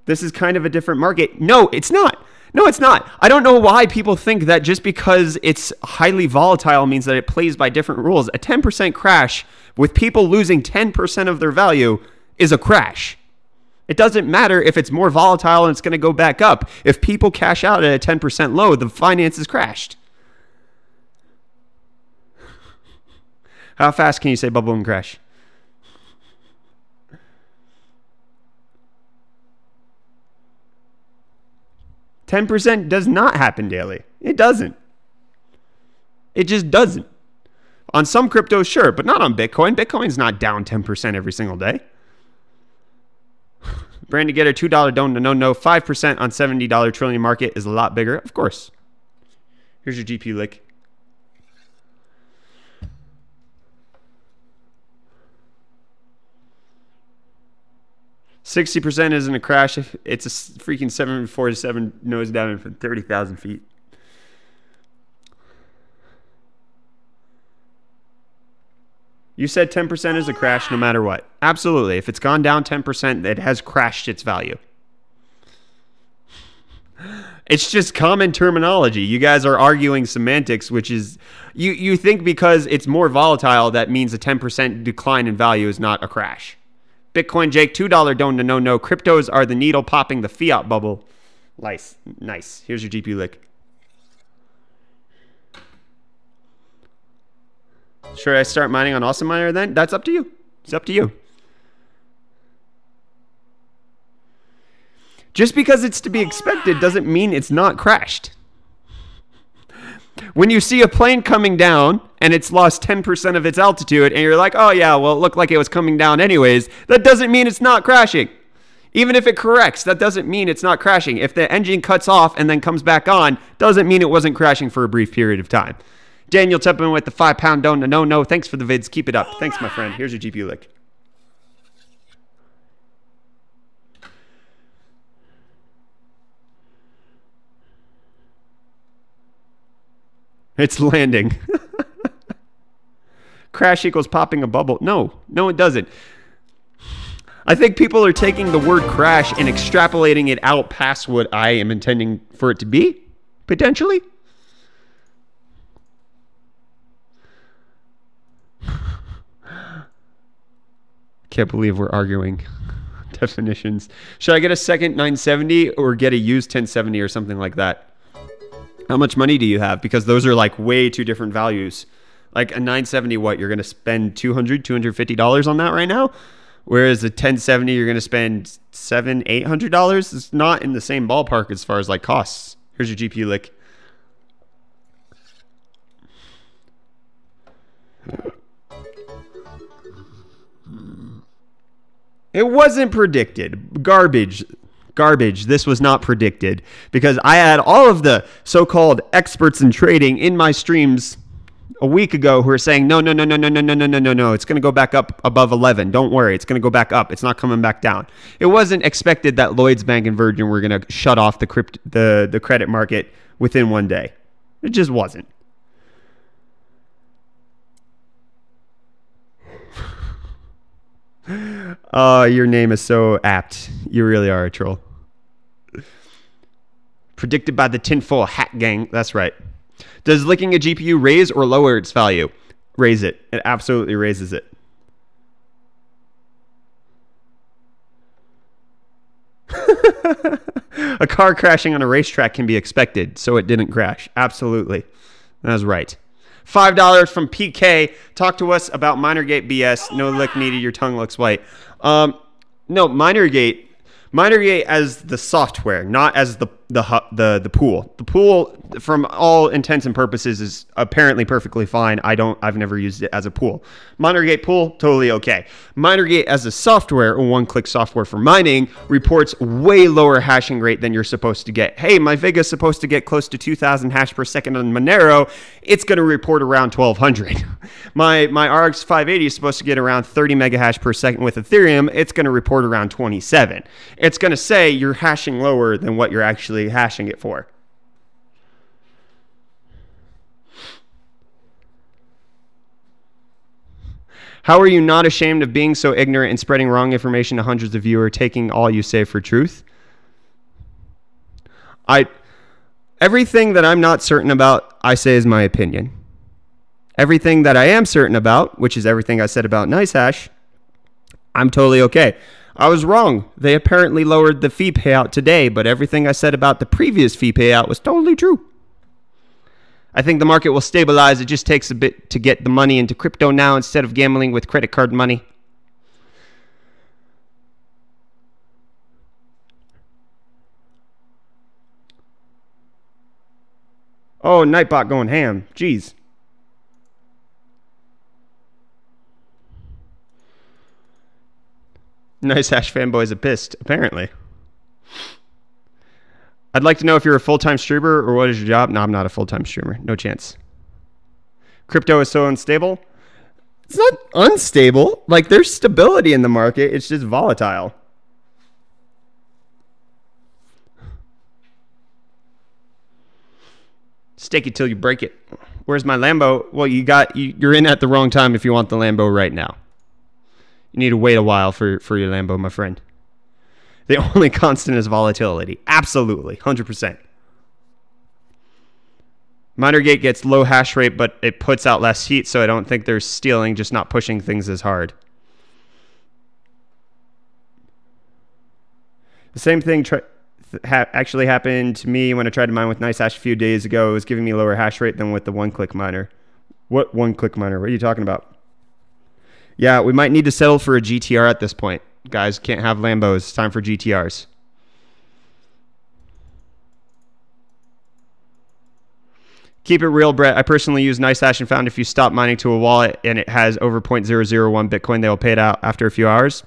This is kind of a different market. No, it's not. No, it's not. I don't know why people think that just because it's highly volatile means that it plays by different rules. A 10% crash with people losing 10% of their value is a crash. It doesn't matter if it's more volatile and it's going to go back up. If people cash out at a 10% low, the finance is crashed. How fast can you say bubble and crash? $10 does not happen daily. It doesn't. It just doesn't. On some cryptos, sure, but not on Bitcoin. Bitcoin's not down 10% every single day. Brandon Getter, $2 DONONONO, 5% on $70 trillion market is a lot bigger. Of course. Here's your GPU lick. %60 isn't a crash. It's a freaking 747 nose down from 30,000 feet. You said 10% is a crash no matter what. Absolutely. If it's gone down 10%, it has crashed its value. It's just common terminology. You guys are arguing semantics, which is, you think because it's more volatile, that means a 10% decline in value is not a crash. Bitcoin Jake, $2 DONONONO. Cryptos are the needle popping the fiat bubble. Nice. Nice. Here's your GPU lick. Should I start mining on Awesome Miner then? That's up to you. It's up to you. Just because it's to be expected doesn't mean it's not crashed. When you see a plane coming down and it's lost 10% of its altitude and you're like, oh yeah, well, it looked like it was coming down anyways, that doesn't mean it's not crashing. Even if it corrects, that doesn't mean it's not crashing. If the engine cuts off and then comes back on, doesn't mean it wasn't crashing for a brief period of time. Daniel Teppan with the £5 DONONONO. Thanks for the vids. Keep it up. Thanks, my friend. Here's your GPU lick. It's landing. Crash equals popping a bubble. No, it doesn't. I think people are taking the word crash and extrapolating it out past what I am intending for it to be, potentially. Can't believe we're arguing definitions. Should I get a second 970 or get a used 1070 or something like that? How much money do you have? Because those are like way two different values. Like a 970, what? You're going to spend $200, $250 on that right now? Whereas a 1070, you're going to spend $700, $800. It's not in the same ballpark as far as like costs. Here's your GPU lick. It wasn't predicted. Garbage. This was not predicted because I had all of the so-called experts in trading in my streams a week ago who are saying, no. It's going to go back up above 11. Don't worry. It's going to go back up. It's not coming back down. It wasn't expected that Lloyd's Bank and Virgin were going to shut off the credit market within one day. It just wasn't. Oh, your name is so apt. You really are a troll. Predicted by the tinfoil hat gang. That's right. Does licking a GPU raise or lower its value? Raise it. It absolutely raises it. A car crashing on a racetrack can be expected, so it didn't crash. Absolutely. That's right. $5 from PK. Talk to us about Minergate BS. No lick needed. Your tongue looks white. No, Minergate as the software, not as the pool. The pool, from all intents and purposes, is apparently perfectly fine. I've never used it as a pool. Minergate pool, totally okay. Minergate as a software, a one-click software for mining, reports way lower hashing rate than you're supposed to get. Hey, my Vega's supposed to get close to 2,000 hash per second on Monero. It's going to report around 1,200. My RX 580 is supposed to get around 30 mega hash per second with Ethereum. It's going to report around 27. It's going to say you're hashing lower than what you're actually hashing it for. How are you not ashamed of being so ignorant and spreading wrong information to hundreds of viewers, taking all you say for truth? Everything that I'm not certain about, I say is my opinion. Everything that I am certain about, which is everything I said about NiceHash, I'm totally okay. I was wrong. They apparently lowered the fee payout today, but everything I said about the previous fee payout was totally true. I think the market will stabilize. It just takes a bit to get the money into crypto now instead of gambling with credit card money. Oh, Nightbot going ham. Jeez. NiceHash fanboys are pissed, apparently. I'd like to know if you're a full-time streamer or what is your job. No, I'm not a full-time streamer. No chance. Crypto is so unstable. It's not unstable. Like, there's stability in the market. It's just volatile. Stake it till you break it. Where's my Lambo? Well, you're in at the wrong time if you want the Lambo right now. You need to wait a while for your Lambo, my friend. The only constant is volatility. Absolutely. 100%. Minergate gets low hash rate, but it puts out less heat, so I don't think they're stealing, just not pushing things as hard. The same thing actually happened to me when I tried to mine with NiceHash a few days ago. It was giving me lower hash rate than with the one-click miner. What one-click miner? What are you talking about? Yeah, we might need to settle for a GTR at this point. Guys, can't have Lambos. It's time for GTRs. Keep it real, Brett. I personally use NiceHash and found if you stop mining to a wallet and it has over 0.001 Bitcoin, they will pay it out after a few hours.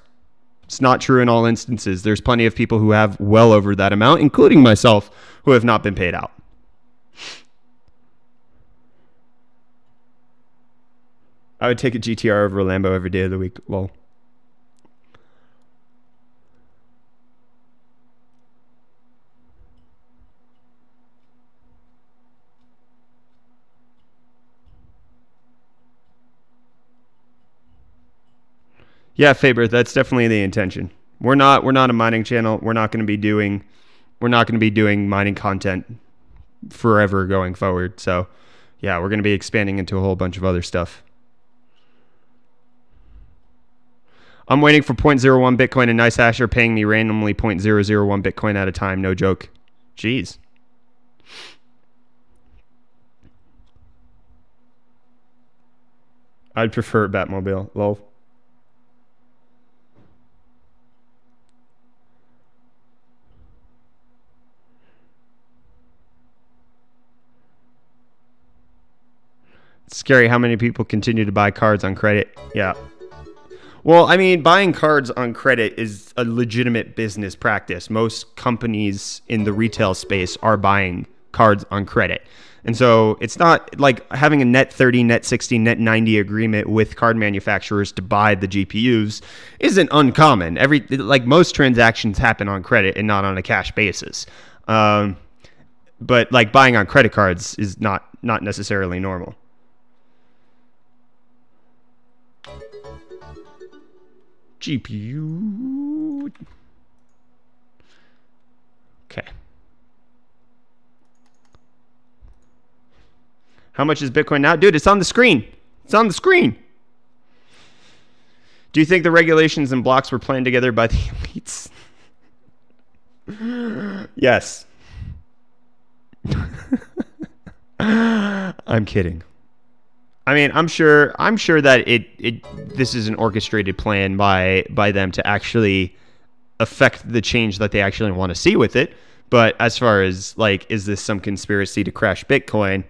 It's not true in all instances. There's plenty of people who have well over that amount, including myself, who have not been paid out. I would take a GTR over a Lambo every day of the week. Lol. Yeah, Faber, that's definitely the intention. We're not a mining channel. We're not going to be doing mining content forever going forward. So, yeah, we're going to be expanding into a whole bunch of other stuff. I'm waiting for 0.01 Bitcoin and NiceHash are paying me randomly 0.001 Bitcoin at a time. No joke. Jeez. I'd prefer Batmobile. Lol. It's scary how many people continue to buy cards on credit. Yeah. Well, I mean, buying cards on credit is a legitimate business practice. Most companies in the retail space are buying cards on credit. And so it's not like having a net 30, net 60, net 90 agreement with card manufacturers to buy the GPUs isn't uncommon. Like most transactions happen on credit and not on a cash basis. But like buying on credit cards is not necessarily normal. GPU. Okay. How much is Bitcoin now? Dude, it's on the screen. It's on the screen. Do you think the regulations and blocks were planned together by the elites? Yes. I'm kidding. I mean, I'm sure that this is an orchestrated plan by them to actually affect the change that they actually want to see with it. But as far as like, is this some conspiracy to crash Bitcoin?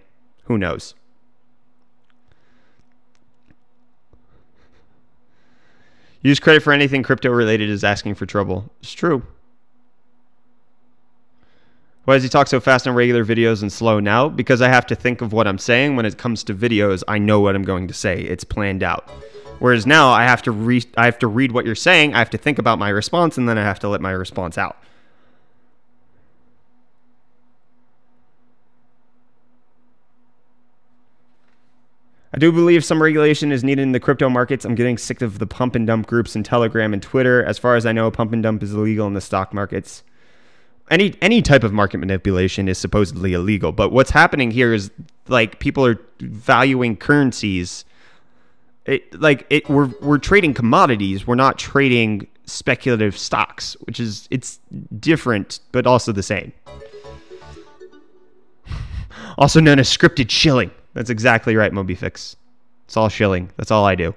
Who knows? Use credit for anything crypto related is asking for trouble. It's true. Why does he talk so fast on regular videos and slow now? Because I have to think of what I'm saying. When it comes to videos, I know what I'm going to say. It's planned out. Whereas now I have to read what you're saying. I have to think about my response, and then I have to let my response out. I do believe some regulation is needed in the crypto markets. I'm getting sick of the pump and dump groups in Telegram and Twitter. As far as I know, pump and dump is illegal in the stock markets. Any type of market manipulation is supposedly illegal, but what's happening here is like people are valuing currencies. We're trading commodities. We're not trading speculative stocks, which is it's different, but also the same. Also known as scripted shilling. That's exactly right, MobiFix. It's all shilling. That's all I do.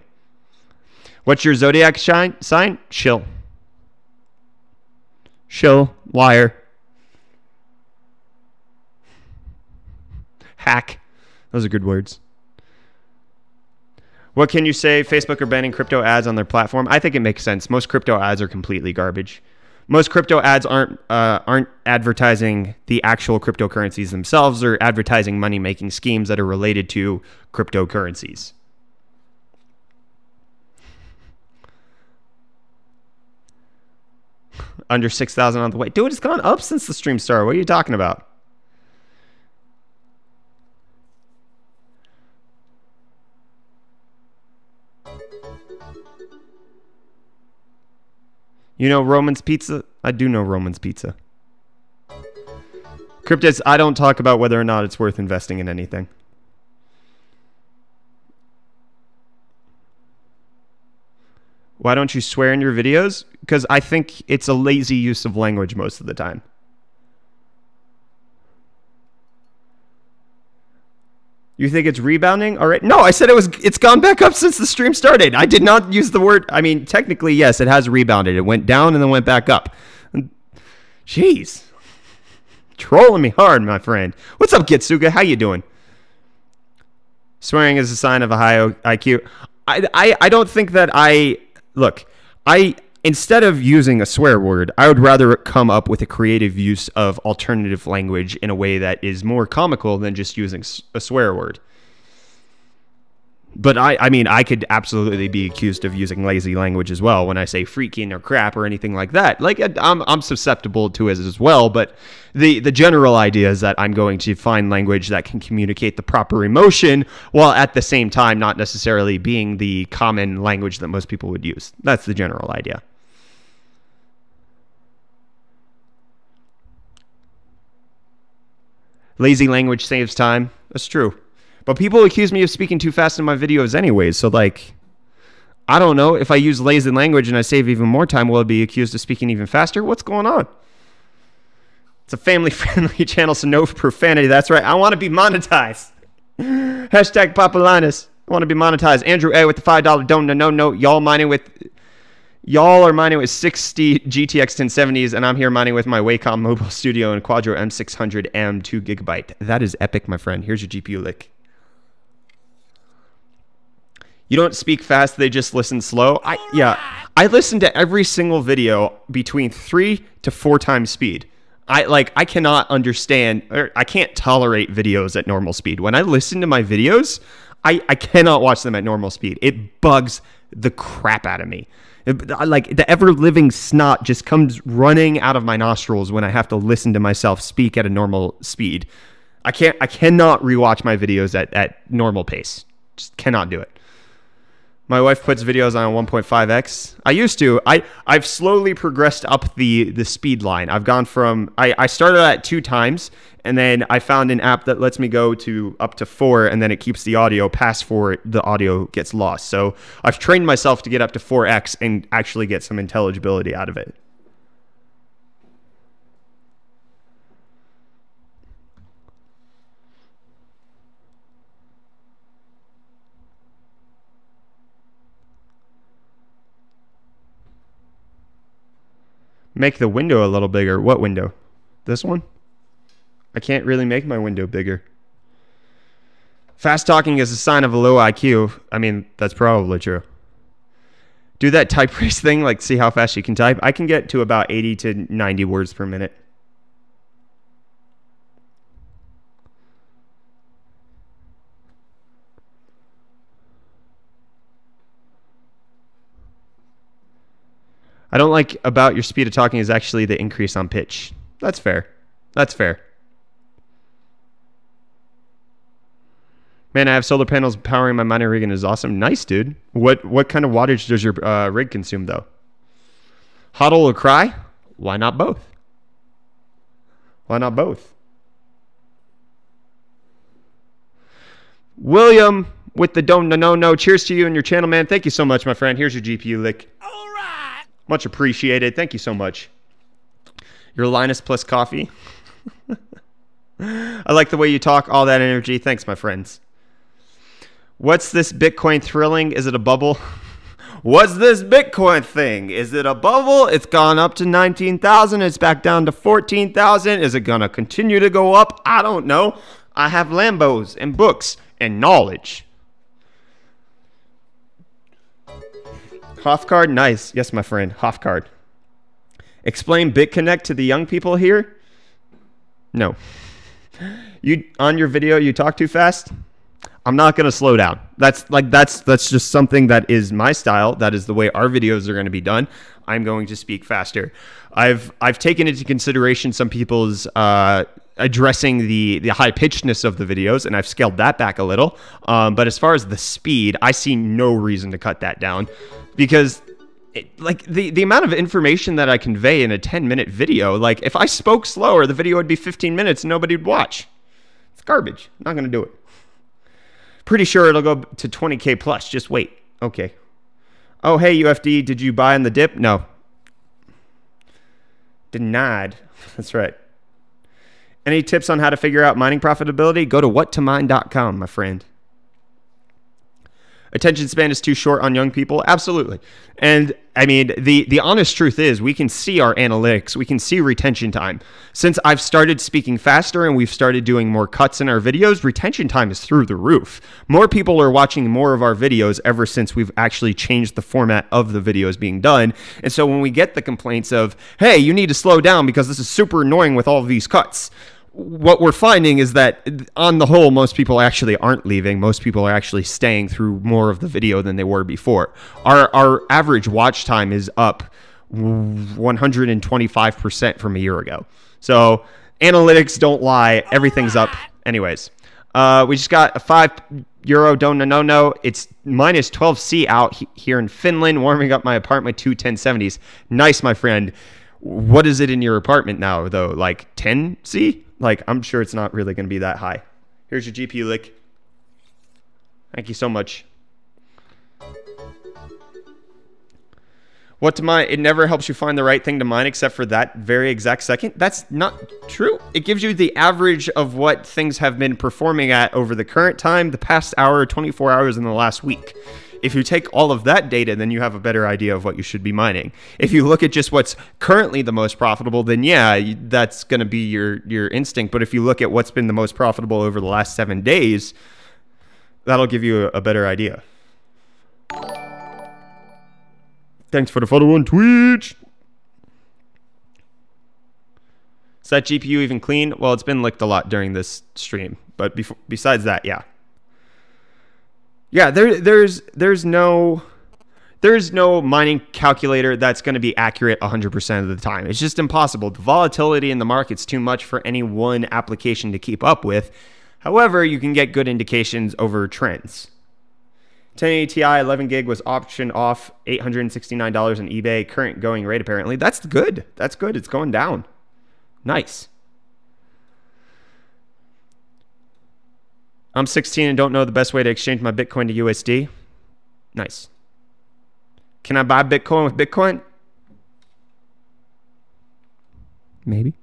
What's your zodiac sign? Shill. Shill. Liar. Hack. Those are good words. What can you say? Facebook are banning crypto ads on their platform. I think it makes sense. Most crypto ads are completely garbage. Most crypto ads aren't advertising the actual cryptocurrencies themselves. Or advertising money-making schemes that are related to cryptocurrencies. Under 6,000 on the way. Dude, it's gone up since the stream started. What are you talking about? You know Roman's Pizza? I do know Roman's Pizza. Cryptids, I don't talk about whether or not it's worth investing in anything. Why don't you swear in your videos? Because I think it's a lazy use of language most of the time. You think it's rebounding? All right. No, I said it's gone back up since the stream started. I did not use the word. I mean, technically, yes, it has rebounded. It went down and then went back up. Jeez. Trolling me hard, my friend. What's up, Gitsuga? How you doing? Swearing is a sign of a high IQ. I don't think that look, instead of using a swear word, I would rather come up with a creative use of alternative language in a way that is more comical than just using a swear word. But I mean, I could absolutely be accused of using lazy language as well when I say freaking or crap or anything like that. Like, I'm susceptible to it as well, but the general idea is that I'm going to find language that can communicate the proper emotion while at the same time not necessarily being the common language that most people would use. That's the general idea. Lazy language saves time. That's true. But people accuse me of speaking too fast in my videos anyways, so like, I don't know. If I use lazy language and I save even more time, will I be accused of speaking even faster? What's going on? It's a family-friendly channel, so no profanity. That's right. I want to be monetized. Hashtag Papalinus. I want to be monetized. Andrew A with the $5 Dono. Y'all are mining with 60 GTX 1070s, and I'm here mining with my Wacom Mobile Studio and Quadro M600M 2GB. That is epic, my friend. Here's your GPU lick. You don't speak fast, they just listen slow. I listen to every single video between 3 to 4 times speed. I cannot understand, or I can't tolerate videos at normal speed. When I listen to my videos, I cannot watch them at normal speed. It bugs the crap out of me. Like the ever-living snot just comes running out of my nostrils when I have to listen to myself speak at a normal speed. I cannot rewatch my videos at normal pace. Just cannot do it. My wife puts videos on 1.5x. I used to. I've slowly progressed up the speed line. I've gone from I started at 2 times, and then I found an app that lets me go to up to 4, and then it keeps the audio past 4. The audio gets lost. So I've trained myself to get up to 4x and actually get some intelligibility out of it. Make the window a little bigger. What window? This one? I can't really make my window bigger. Fast talking is a sign of a low IQ. I mean, that's probably true. Do that type race thing, like see how fast you can type. I can get to about 80 to 90 words per minute. I don't like about your speed of talking is actually the increase on pitch. That's fair. That's fair. Man, I have solar panels powering my mining rig and it's awesome. Nice, dude. What kind of wattage does your rig consume, though? Hodl or cry? Why not both? Why not both? William with the DONONONO. Cheers to you and your channel, man. Thank you so much, my friend. Here's your GPU lick. Much appreciated. Thank you so much. Your Linus plus coffee. I like the way you talk. All that energy. Thanks, my friends. What's this Bitcoin thrilling? Is it a bubble? What's this Bitcoin thing? Is it a bubble? It's gone up to 19,000. It's back down to 14,000. Is it going to continue to go up? I don't know. I have Lambos and books and knowledge. Hofcard, nice. Yes, my friend. Hofcard. Explain BitConnect to the young people here? No. You on your video, you talk too fast? I'm not going to slow down. That's just something that is my style. That is the way our videos are going to be done. I'm going to speak faster. I've taken into consideration some people's addressing the high pitchedness of the videos, and I've scaled that back a little. But as far as the speed, I see no reason to cut that down, because the amount of information that I convey in a 10-minute video, like if I spoke slower, the video would be 15 minutes and nobody would watch. It's garbage. I'm not going to do it. Pretty sure it'll go to 20K plus. Just wait. Okay. Oh, hey, UFD, did you buy in the dip? No. Denied. That's right. Any tips on how to figure out mining profitability? Go to whattomine.com, my friend. Attention span is too short on young people? Absolutely. And I mean, the honest truth is we can see our analytics. We can see retention time. Since I've started speaking faster and we've started doing more cuts in our videos, retention time is through the roof. More people are watching more of our videos ever since we've actually changed the format of the videos being done. And so when we get the complaints of, hey, you need to slow down because this is super annoying with all of these cuts, what we're finding is that on the whole, most people actually aren't leaving. Most people are actually staying through more of the video than they were before. Our average watch time is up 125% from a year ago. So analytics don't lie. Everything's up. Anyways, we just got a €5 Dononono. It's minus 12C out here in Finland, warming up my apartment to 1070s. Nice, my friend. What is it in your apartment now, though? Like 10C? Like, I'm sure it's not really going to be that high. Here's your GPU lick. Thank you so much. What to mine? It never helps you find the right thing to mine except for that very exact second. That's not true. It gives you the average of what things have been performing at over the current time, the past hour, 24 hours, and the last week. If you take all of that data, then you have a better idea of what you should be mining. If you look at just what's currently the most profitable, then yeah, that's going to be your instinct. But if you look at what's been the most profitable over the last 7 days, that'll give you a better idea. Thanks for the follow on Twitch. Is that GPU even clean? Well, it's been licked a lot during this stream. But besides that, yeah. Yeah, there's no mining calculator that's going to be accurate 100% of the time. It's just impossible. The volatility in the market's too much for any one application to keep up with. However, you can get good indications over trends. 1080 Ti 11 gig was option off $869 on eBay. Current going rate apparently. That's good. That's good. It's going down. Nice. I'm 16 and don't know the best way to exchange my Bitcoin to USD. Nice. Can I buy Bitcoin with Bitcoin? Maybe.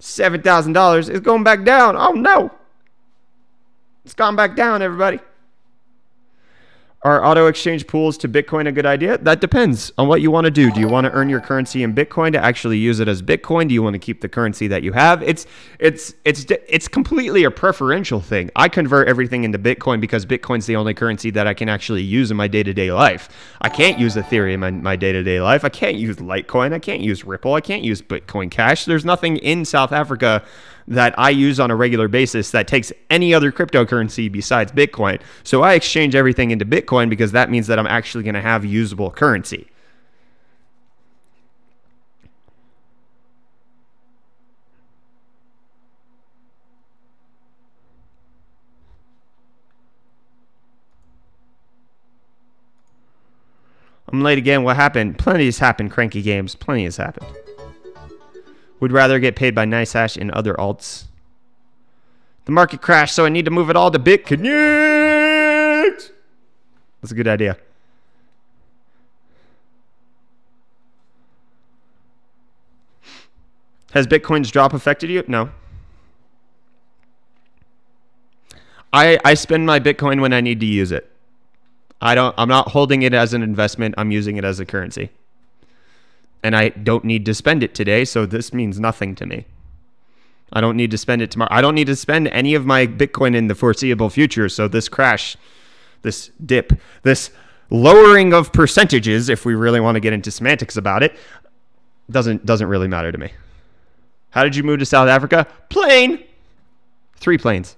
$7,000 is going back down. Oh no. It's gone back down, everybody. Are auto exchange pools to Bitcoin a good idea? That depends on what you want to do. Do you want to earn your currency in Bitcoin to actually use it as Bitcoin? Do you want to keep the currency that you have? It's completely a preferential thing. I convert everything into Bitcoin because Bitcoin's the only currency that I can actually use in my day-to-day life. I can't use Ethereum in my day-to-day life. I can't use Litecoin. I can't use Ripple. I can't use Bitcoin Cash. There's nothing in South Africa that I use on a regular basis that takes any other cryptocurrency besides Bitcoin. So I exchange everything into Bitcoin because that means that I'm actually going to have usable currency. I'm late again. What happened? Plenty has happened, Cranky Games. Plenty has happened. Would rather get paid by NiceHash and other alts. The market crashed, so I need to move it all to BitConnect. That's a good idea. Has Bitcoin's drop affected you? No. I spend my Bitcoin when I need to use it. I'm not holding it as an investment. I'm using it as a currency. And I don't need to spend it today, so this means nothing to me. I don't need to spend it tomorrow. I don't need to spend any of my Bitcoin in the foreseeable future, so this crash, this dip, this lowering of percentages, if we really want to get into semantics about it, doesn't really matter to me. How did you move to South Africa? Plane! 3 planes.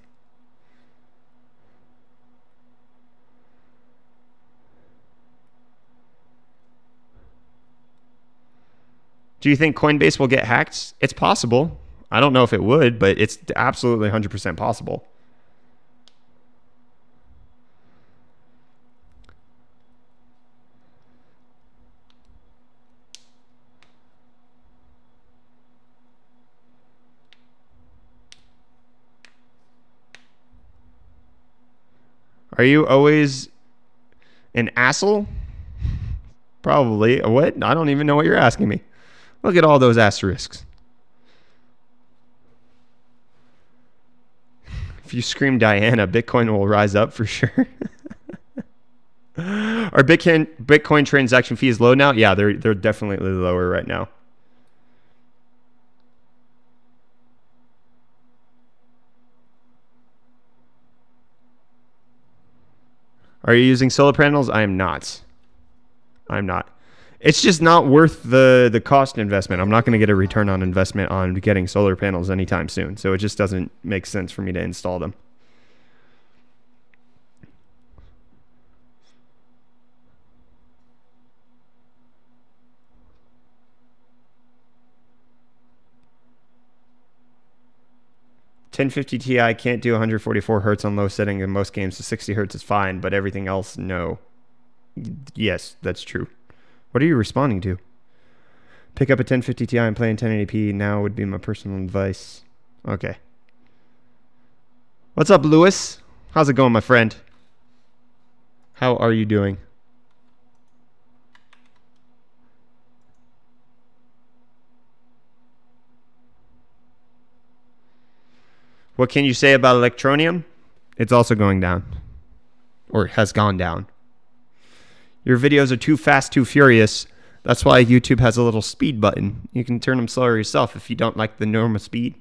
Do you think Coinbase will get hacked? It's possible. I don't know if it would, but it's absolutely 100% possible. Are you always an asshole? Probably. What? I don't even know what you're asking me. Look at all those asterisks. If you scream Diana, Bitcoin will rise up for sure. Are Bitcoin transaction fees low now? Yeah, they're definitely lower right now. Are you using solar panels? I am not. I'm not. It's just not worth the cost investment. I'm not going to get a return on investment on getting solar panels anytime soon. So it just doesn't make sense for me to install them. $1050 Ti can't do 144 hertz on low setting in most games, so 60 hertz is fine, but everything else, no. Yes, that's true. What are you responding to? Pick up a 1050 Ti and play in 1080p now would be my personal advice. Okay. What's up, Lewis? How's it going, my friend? How are you doing? What can you say about Electronium? It's also going down. Or has gone down. Your videos are too fast, too furious. That's why YouTube has a little speed button. You can turn them slower yourself if you don't like the normal speed.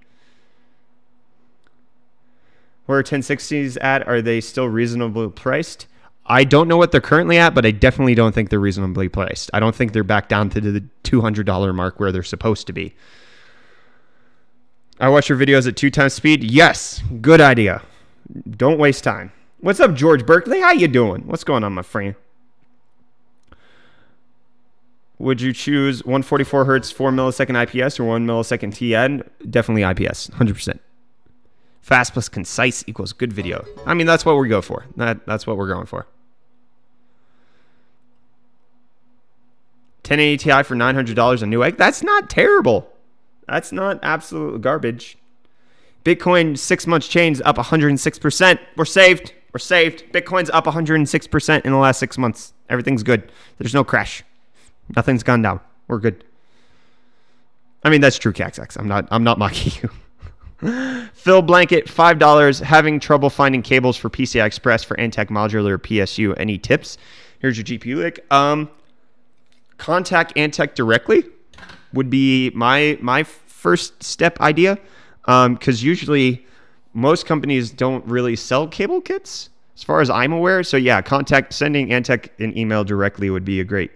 Where are 1060s at? Are they still reasonably priced? I don't know what they're currently at, but I definitely don't think they're reasonably priced. I don't think they're back down to the $200 mark where they're supposed to be. I watch your videos at 2 times speed. Yes, good idea. Don't waste time. What's up, George Berkeley? How you doing? What's going on, my friend? Would you choose 144 hertz 4 millisecond IPS or 1 millisecond TN? Definitely IPS, 100%. Fast plus concise equals good video. I mean, that's what we go for. That's what we're going for. 1080 Ti for $900 on Newegg. That's not terrible. That's not absolute garbage. Bitcoin 6 months change up 106%. We're saved. We're saved. Bitcoin's up 106% in the last 6 months. Everything's good. There's no crash. Nothing's gone down. We're good. I mean, that's true, CAXX. I'm not mocking you. Phil Blanket, $5. Having trouble finding cables for PCI Express for Antec Modular PSU. Any tips? Here's your GPU link. Contact Antec directly would be my first step idea. Because usually most companies don't really sell cable kits as far as I'm aware. So yeah, sending Antec an email directly would be a great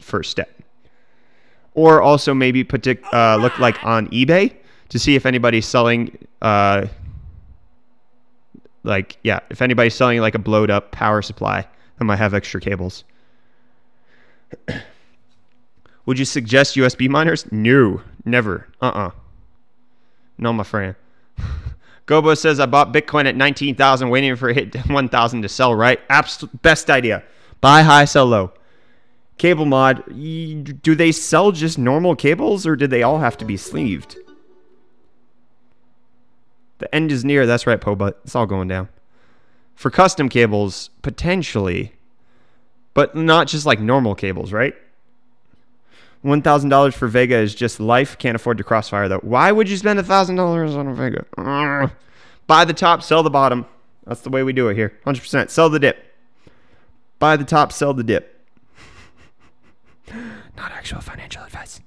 first step. Or also maybe look like on eBay to see if anybody's selling if anybody's selling like a blowed up power supply that might have extra cables. Would you suggest USB miners? No, never. No, my friend. Gobo says, I bought Bitcoin at 19,000 waiting for it hit 1,000 to sell, right? Absolute best idea. Buy high, sell low. Cable mod. Do they sell just normal cables or do they all have to be sleeved? The end is near. That's right, Pobut. It's all going down. For custom cables, potentially. But not just like normal cables, right? $1,000 for Vega is just life. Can't afford to Crossfire, though. Why would you spend $1,000 on a Vega? Buy the top, sell the bottom. That's the way we do it here. 100%. Sell the dip. Buy the top, sell the dip. Not actual financial advice.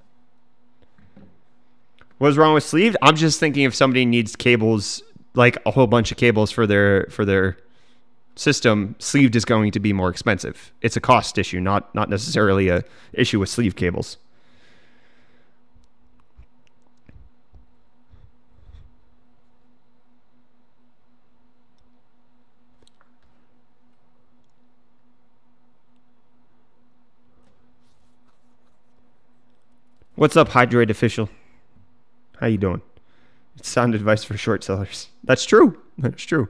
What's wrong with sleeved? I'm just thinking if somebody needs cables, like a whole bunch of cables for their system, sleeved is going to be more expensive. It's a cost issue, not necessarily a issue with sleeve cables. What's up, Hydrate Official? How you doing? It's sound advice for short sellers. That's true. That's true.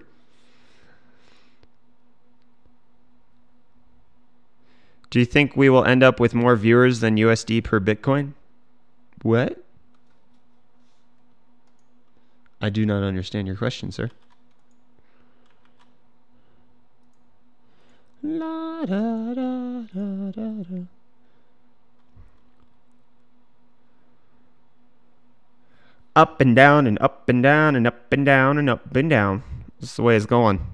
Do you think we will end up with more viewers than USD per Bitcoin? What? I do not understand your question, sir. La, da, da, da, da, da. Up and down and up and down and up and down and up and down. That's the way it's going.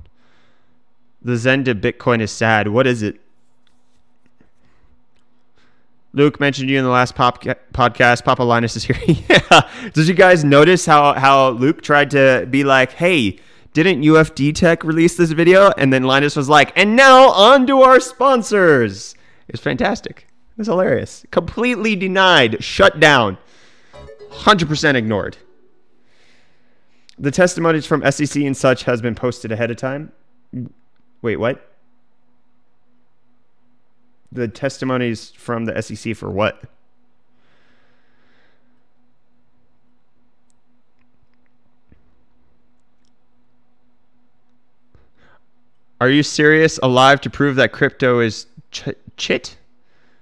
The Zen to Bitcoin is sad. What is it? Luke mentioned you in the last podcast. Papa Linus is here. Yeah. Did you guys notice how Luke tried to be like, hey, didn't UFD Tech release this video? And then Linus was like, and now on to our sponsors. It was fantastic. It was hilarious. Completely denied. Shut down. 100% ignored. The testimonies from SEC and such has been posted ahead of time. Wait, what? The testimonies from the SEC for what? Are you serious? Alive to prove that crypto is chit?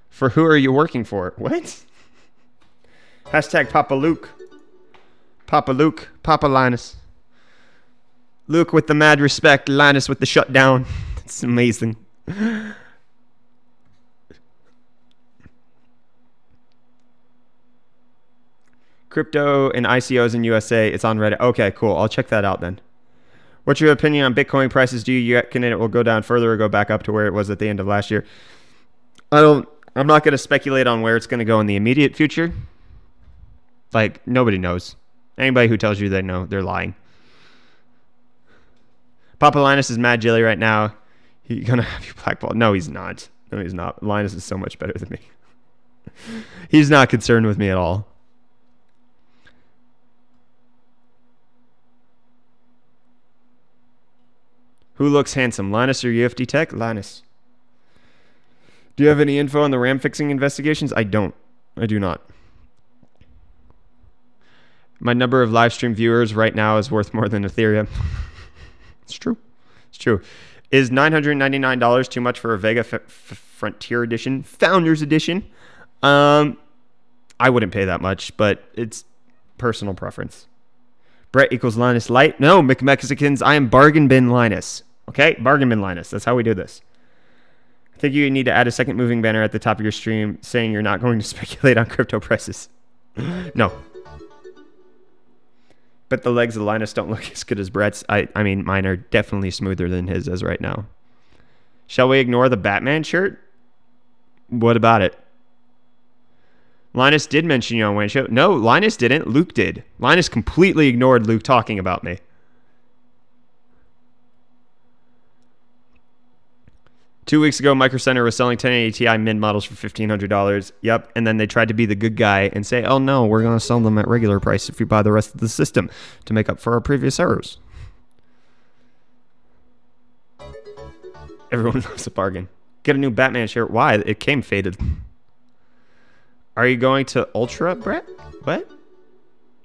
For who are you working for? What? Hashtag Papa Luke. Papa Luke. Papa Linus. Luke with the mad respect. Linus with the shutdown. It's amazing. Crypto and ICOs in USA. It's on Reddit. Okay, cool. I'll check that out then. What's your opinion on Bitcoin prices? Do you reckon it will go down further or go back up to where it was at the end of last year? I'm not going to speculate on where it's going to go in the immediate future. Like, nobody knows. Anybody who tells you they know, they're lying. Papa Linus is mad jelly right now. He's going to have you blackballed. No, he's not. No, he's not. Linus is so much better than me. He's not concerned with me at all. Who looks handsome, Linus or UFD Tech? Linus. Do you have any info on the RAM fixing investigations? I don't. I do not. My number of live stream viewers right now is worth more than Ethereum. It's true. It's true. Is $999 too much for a Vega Frontier Edition? Founders Edition? I wouldn't pay that much, but it's personal preference. Brett equals Linus Light. No, McMexicans, I am Bargain Bin Linus. Okay? Bargain Bin Linus. That's how we do this. I think you need to add a second moving banner at the top of your stream saying you're not going to speculate on crypto prices. No. But the legs of Linus don't look as good as Brett's. I mean, mine are definitely smoother than his as right now. Shall we ignore the Batman shirt? What about it? Linus did mention you on Wayne's show. No, Linus didn't. Luke did. Linus completely ignored Luke talking about me. 2 weeks ago, Micro Center was selling 1080 Ti mid models for $1,500. Yep. And then they tried to be the good guy and say, oh, no, we're going to sell them at regular price if you buy the rest of the system to make up for our previous errors. Everyone loves a bargain. Get a new Batman shirt. Why? It came faded. Are you going to Ultra, Brett? What?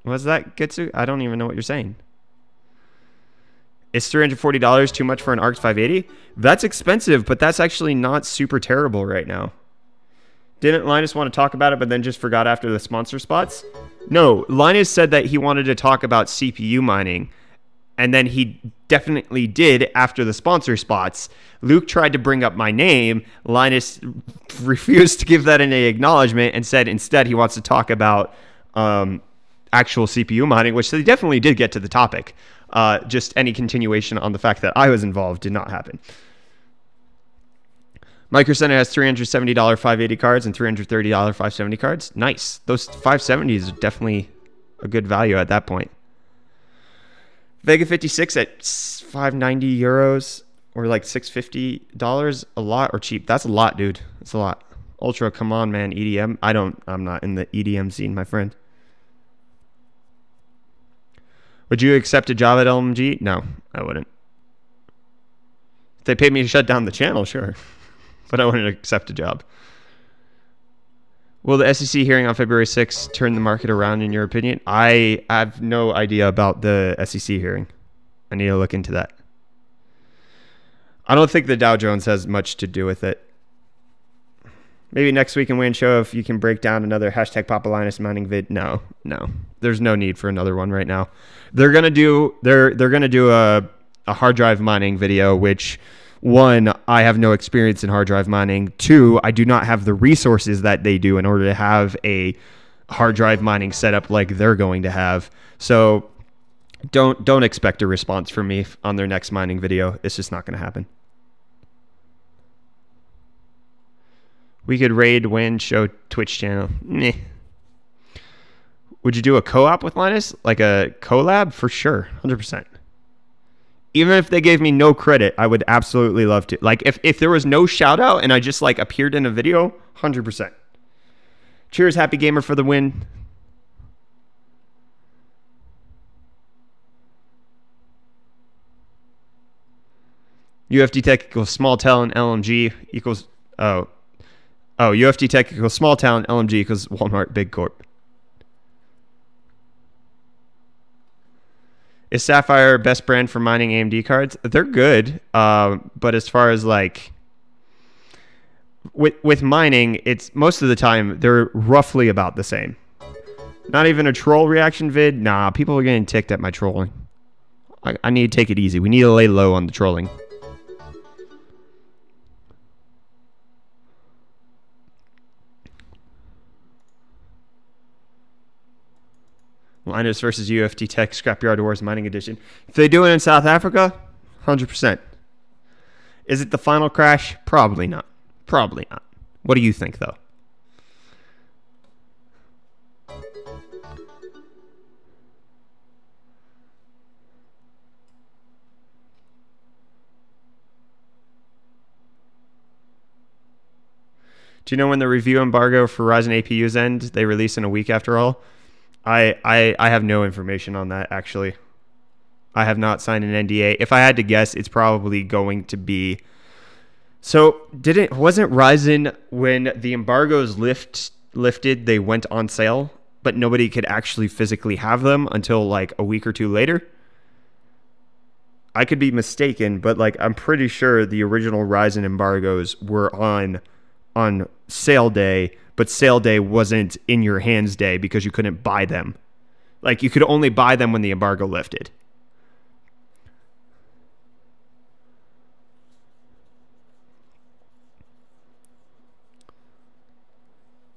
What's that get to? I don't even know what you're saying. Is $340 too much for an ARC 580? That's expensive, but that's actually not super terrible right now. Didn't Linus want to talk about it, but then just forgot after the sponsor spots? No, Linus said that he wanted to talk about CPU mining, and then he definitely did after the sponsor spots. Luke tried to bring up my name. Linus refused to give that any acknowledgement and said instead he wants to talk about actual CPU mining, which they definitely did get to the topic. Just any continuation on the fact that I was involved did not happen. Micro Center has $370 580 cards and $330 570 cards. Nice. Those 570s are definitely a good value at that point. Vega 56 at 590 euros or like $650. A lot or cheap? That's a lot, dude. That's a lot. Ultra, come on, man. EDM. I'm not in the EDM scene, my friend. Would you accept a job at LMG? No, I wouldn't. If they paid me to shut down the channel, sure. But I wouldn't accept a job. Will the SEC hearing on February 6th turn the market around, in your opinion? I have no idea about the SEC hearing. I need to look into that. I don't think the Dow Jones has much to do with it. Maybe next week in Wayne Show, if you can break down another hashtag Papa Linus mining vid. No. There's no need for another one right now. They're gonna do a hard drive mining video, which, one, I have no experience in hard drive mining. Two, I do not have the resources that they do in order to have a hard drive mining setup like they're going to have. So don't expect a response from me on their next mining video. It's just not going to happen. We could raid Win Show Twitch channel. Meh. Would you do a co-op with Linus? Like a collab? For sure. 100%. Even if they gave me no credit, I would absolutely love to. Like, if there was no shout out and I just, like, appeared in a video, 100%. Cheers, Happy Gamer, for the win. UFD Tech equals small town LMG equals... Oh, UFD Tech equals small town LMG equals Walmart Big Corp. Is Sapphire best brand for mining AMD cards? They're good, but as far as like with mining, it's most of the time they're roughly about the same. Not even a troll reaction vid? Nah, people are getting ticked at my trolling. I need to take it easy. We need to lay low on the trolling. Linus versus UFT Tech Scrapyard Wars Mining Edition. If they do it in South Africa, 100%. Is it the final crash? Probably not. Probably not. What do you think, though? Do you know when the review embargo for Ryzen APUs end? They release in a week after all. I have no information on that, actually. I have not signed an NDA. If I had to guess, it's probably going to be... So, wasn't Ryzen, when the embargoes lifted, they went on sale, but nobody could actually physically have them until like a week or two later? I could be mistaken, but like I'm pretty sure the original Ryzen embargoes were on sale day, but sale day wasn't in your hands day because you couldn't buy them. Like, you could only buy them when the embargo lifted.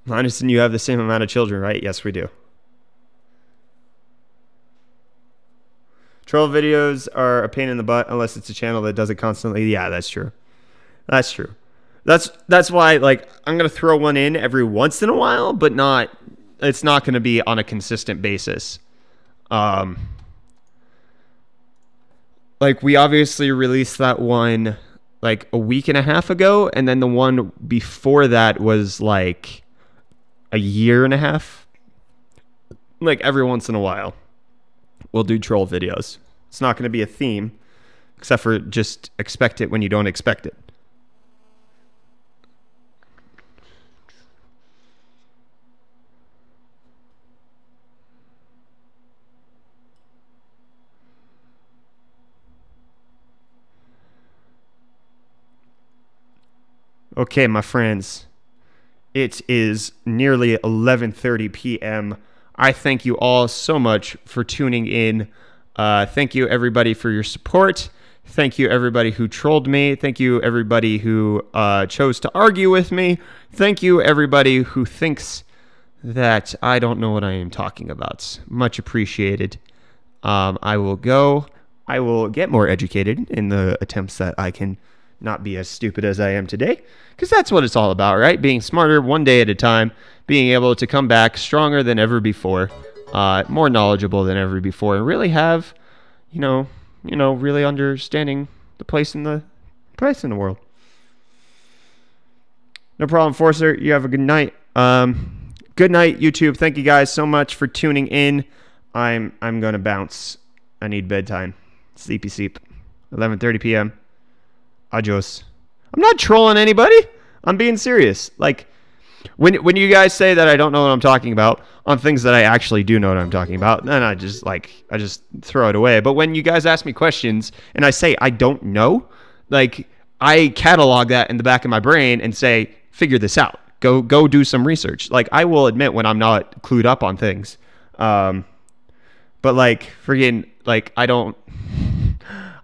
Linus and you have the same amount of children, right? Yes, we do. Troll videos are a pain in the butt unless it's a channel that does it constantly. Yeah, that's true. That's true. That's why, like, I'm going to throw one in every once in a while, but it's not going to be on a consistent basis. Like, we obviously released that one like a week and a half ago, and then the one before that was like a year and a half. Like, every once in a while, we'll do troll videos. It's not going to be a theme, except for just expect it when you don't expect it. Okay, my friends, it is nearly 11:30 p.m. I thank you all so much for tuning in. Thank you, everybody, for your support. Thank you, everybody who trolled me. Thank you, everybody who chose to argue with me. Thank you, everybody who thinks that I don't know what I am talking about. Much appreciated. I will get more educated in the attempts that I can not be as stupid as I am today, because that's what it's all about, right? Being smarter one day at a time, being able to come back stronger than ever before, more knowledgeable than ever before, and really have, really understanding the place in the world. No problem, Forcer. You have a good night. Good night, YouTube. Thank you guys so much for tuning in. I'm gonna bounce. I need bedtime. Sleepy sleep. 11:30 p.m. Adios. I'm not trolling anybody. I'm being serious. Like, when you guys say that I don't know what I'm talking about on things that I actually do know what I'm talking about, then I just throw it away. But when you guys ask me questions and I say I don't know, like, I catalog that in the back of my brain and say, figure this out. Go do some research. Like, I will admit when I'm not clued up on things. But like, friggin', like,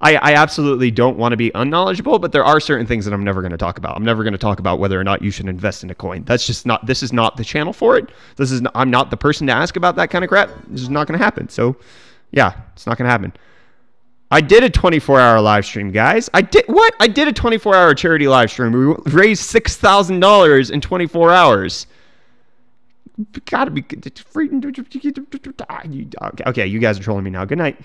I absolutely don't want to be unknowledgeable, but there are certain things that I'm never going to talk about. I'm never going to talk about whether or not you should invest in a coin. This is not the channel for it. I'm not the person to ask about that kind of crap. This is not going to happen. So yeah, it's not going to happen. I did a 24-hour live stream, guys. I did a 24-hour charity live stream. We raised $6,000 in 24 hours. Gotta be free. Okay, you guys are trolling me now. Good night.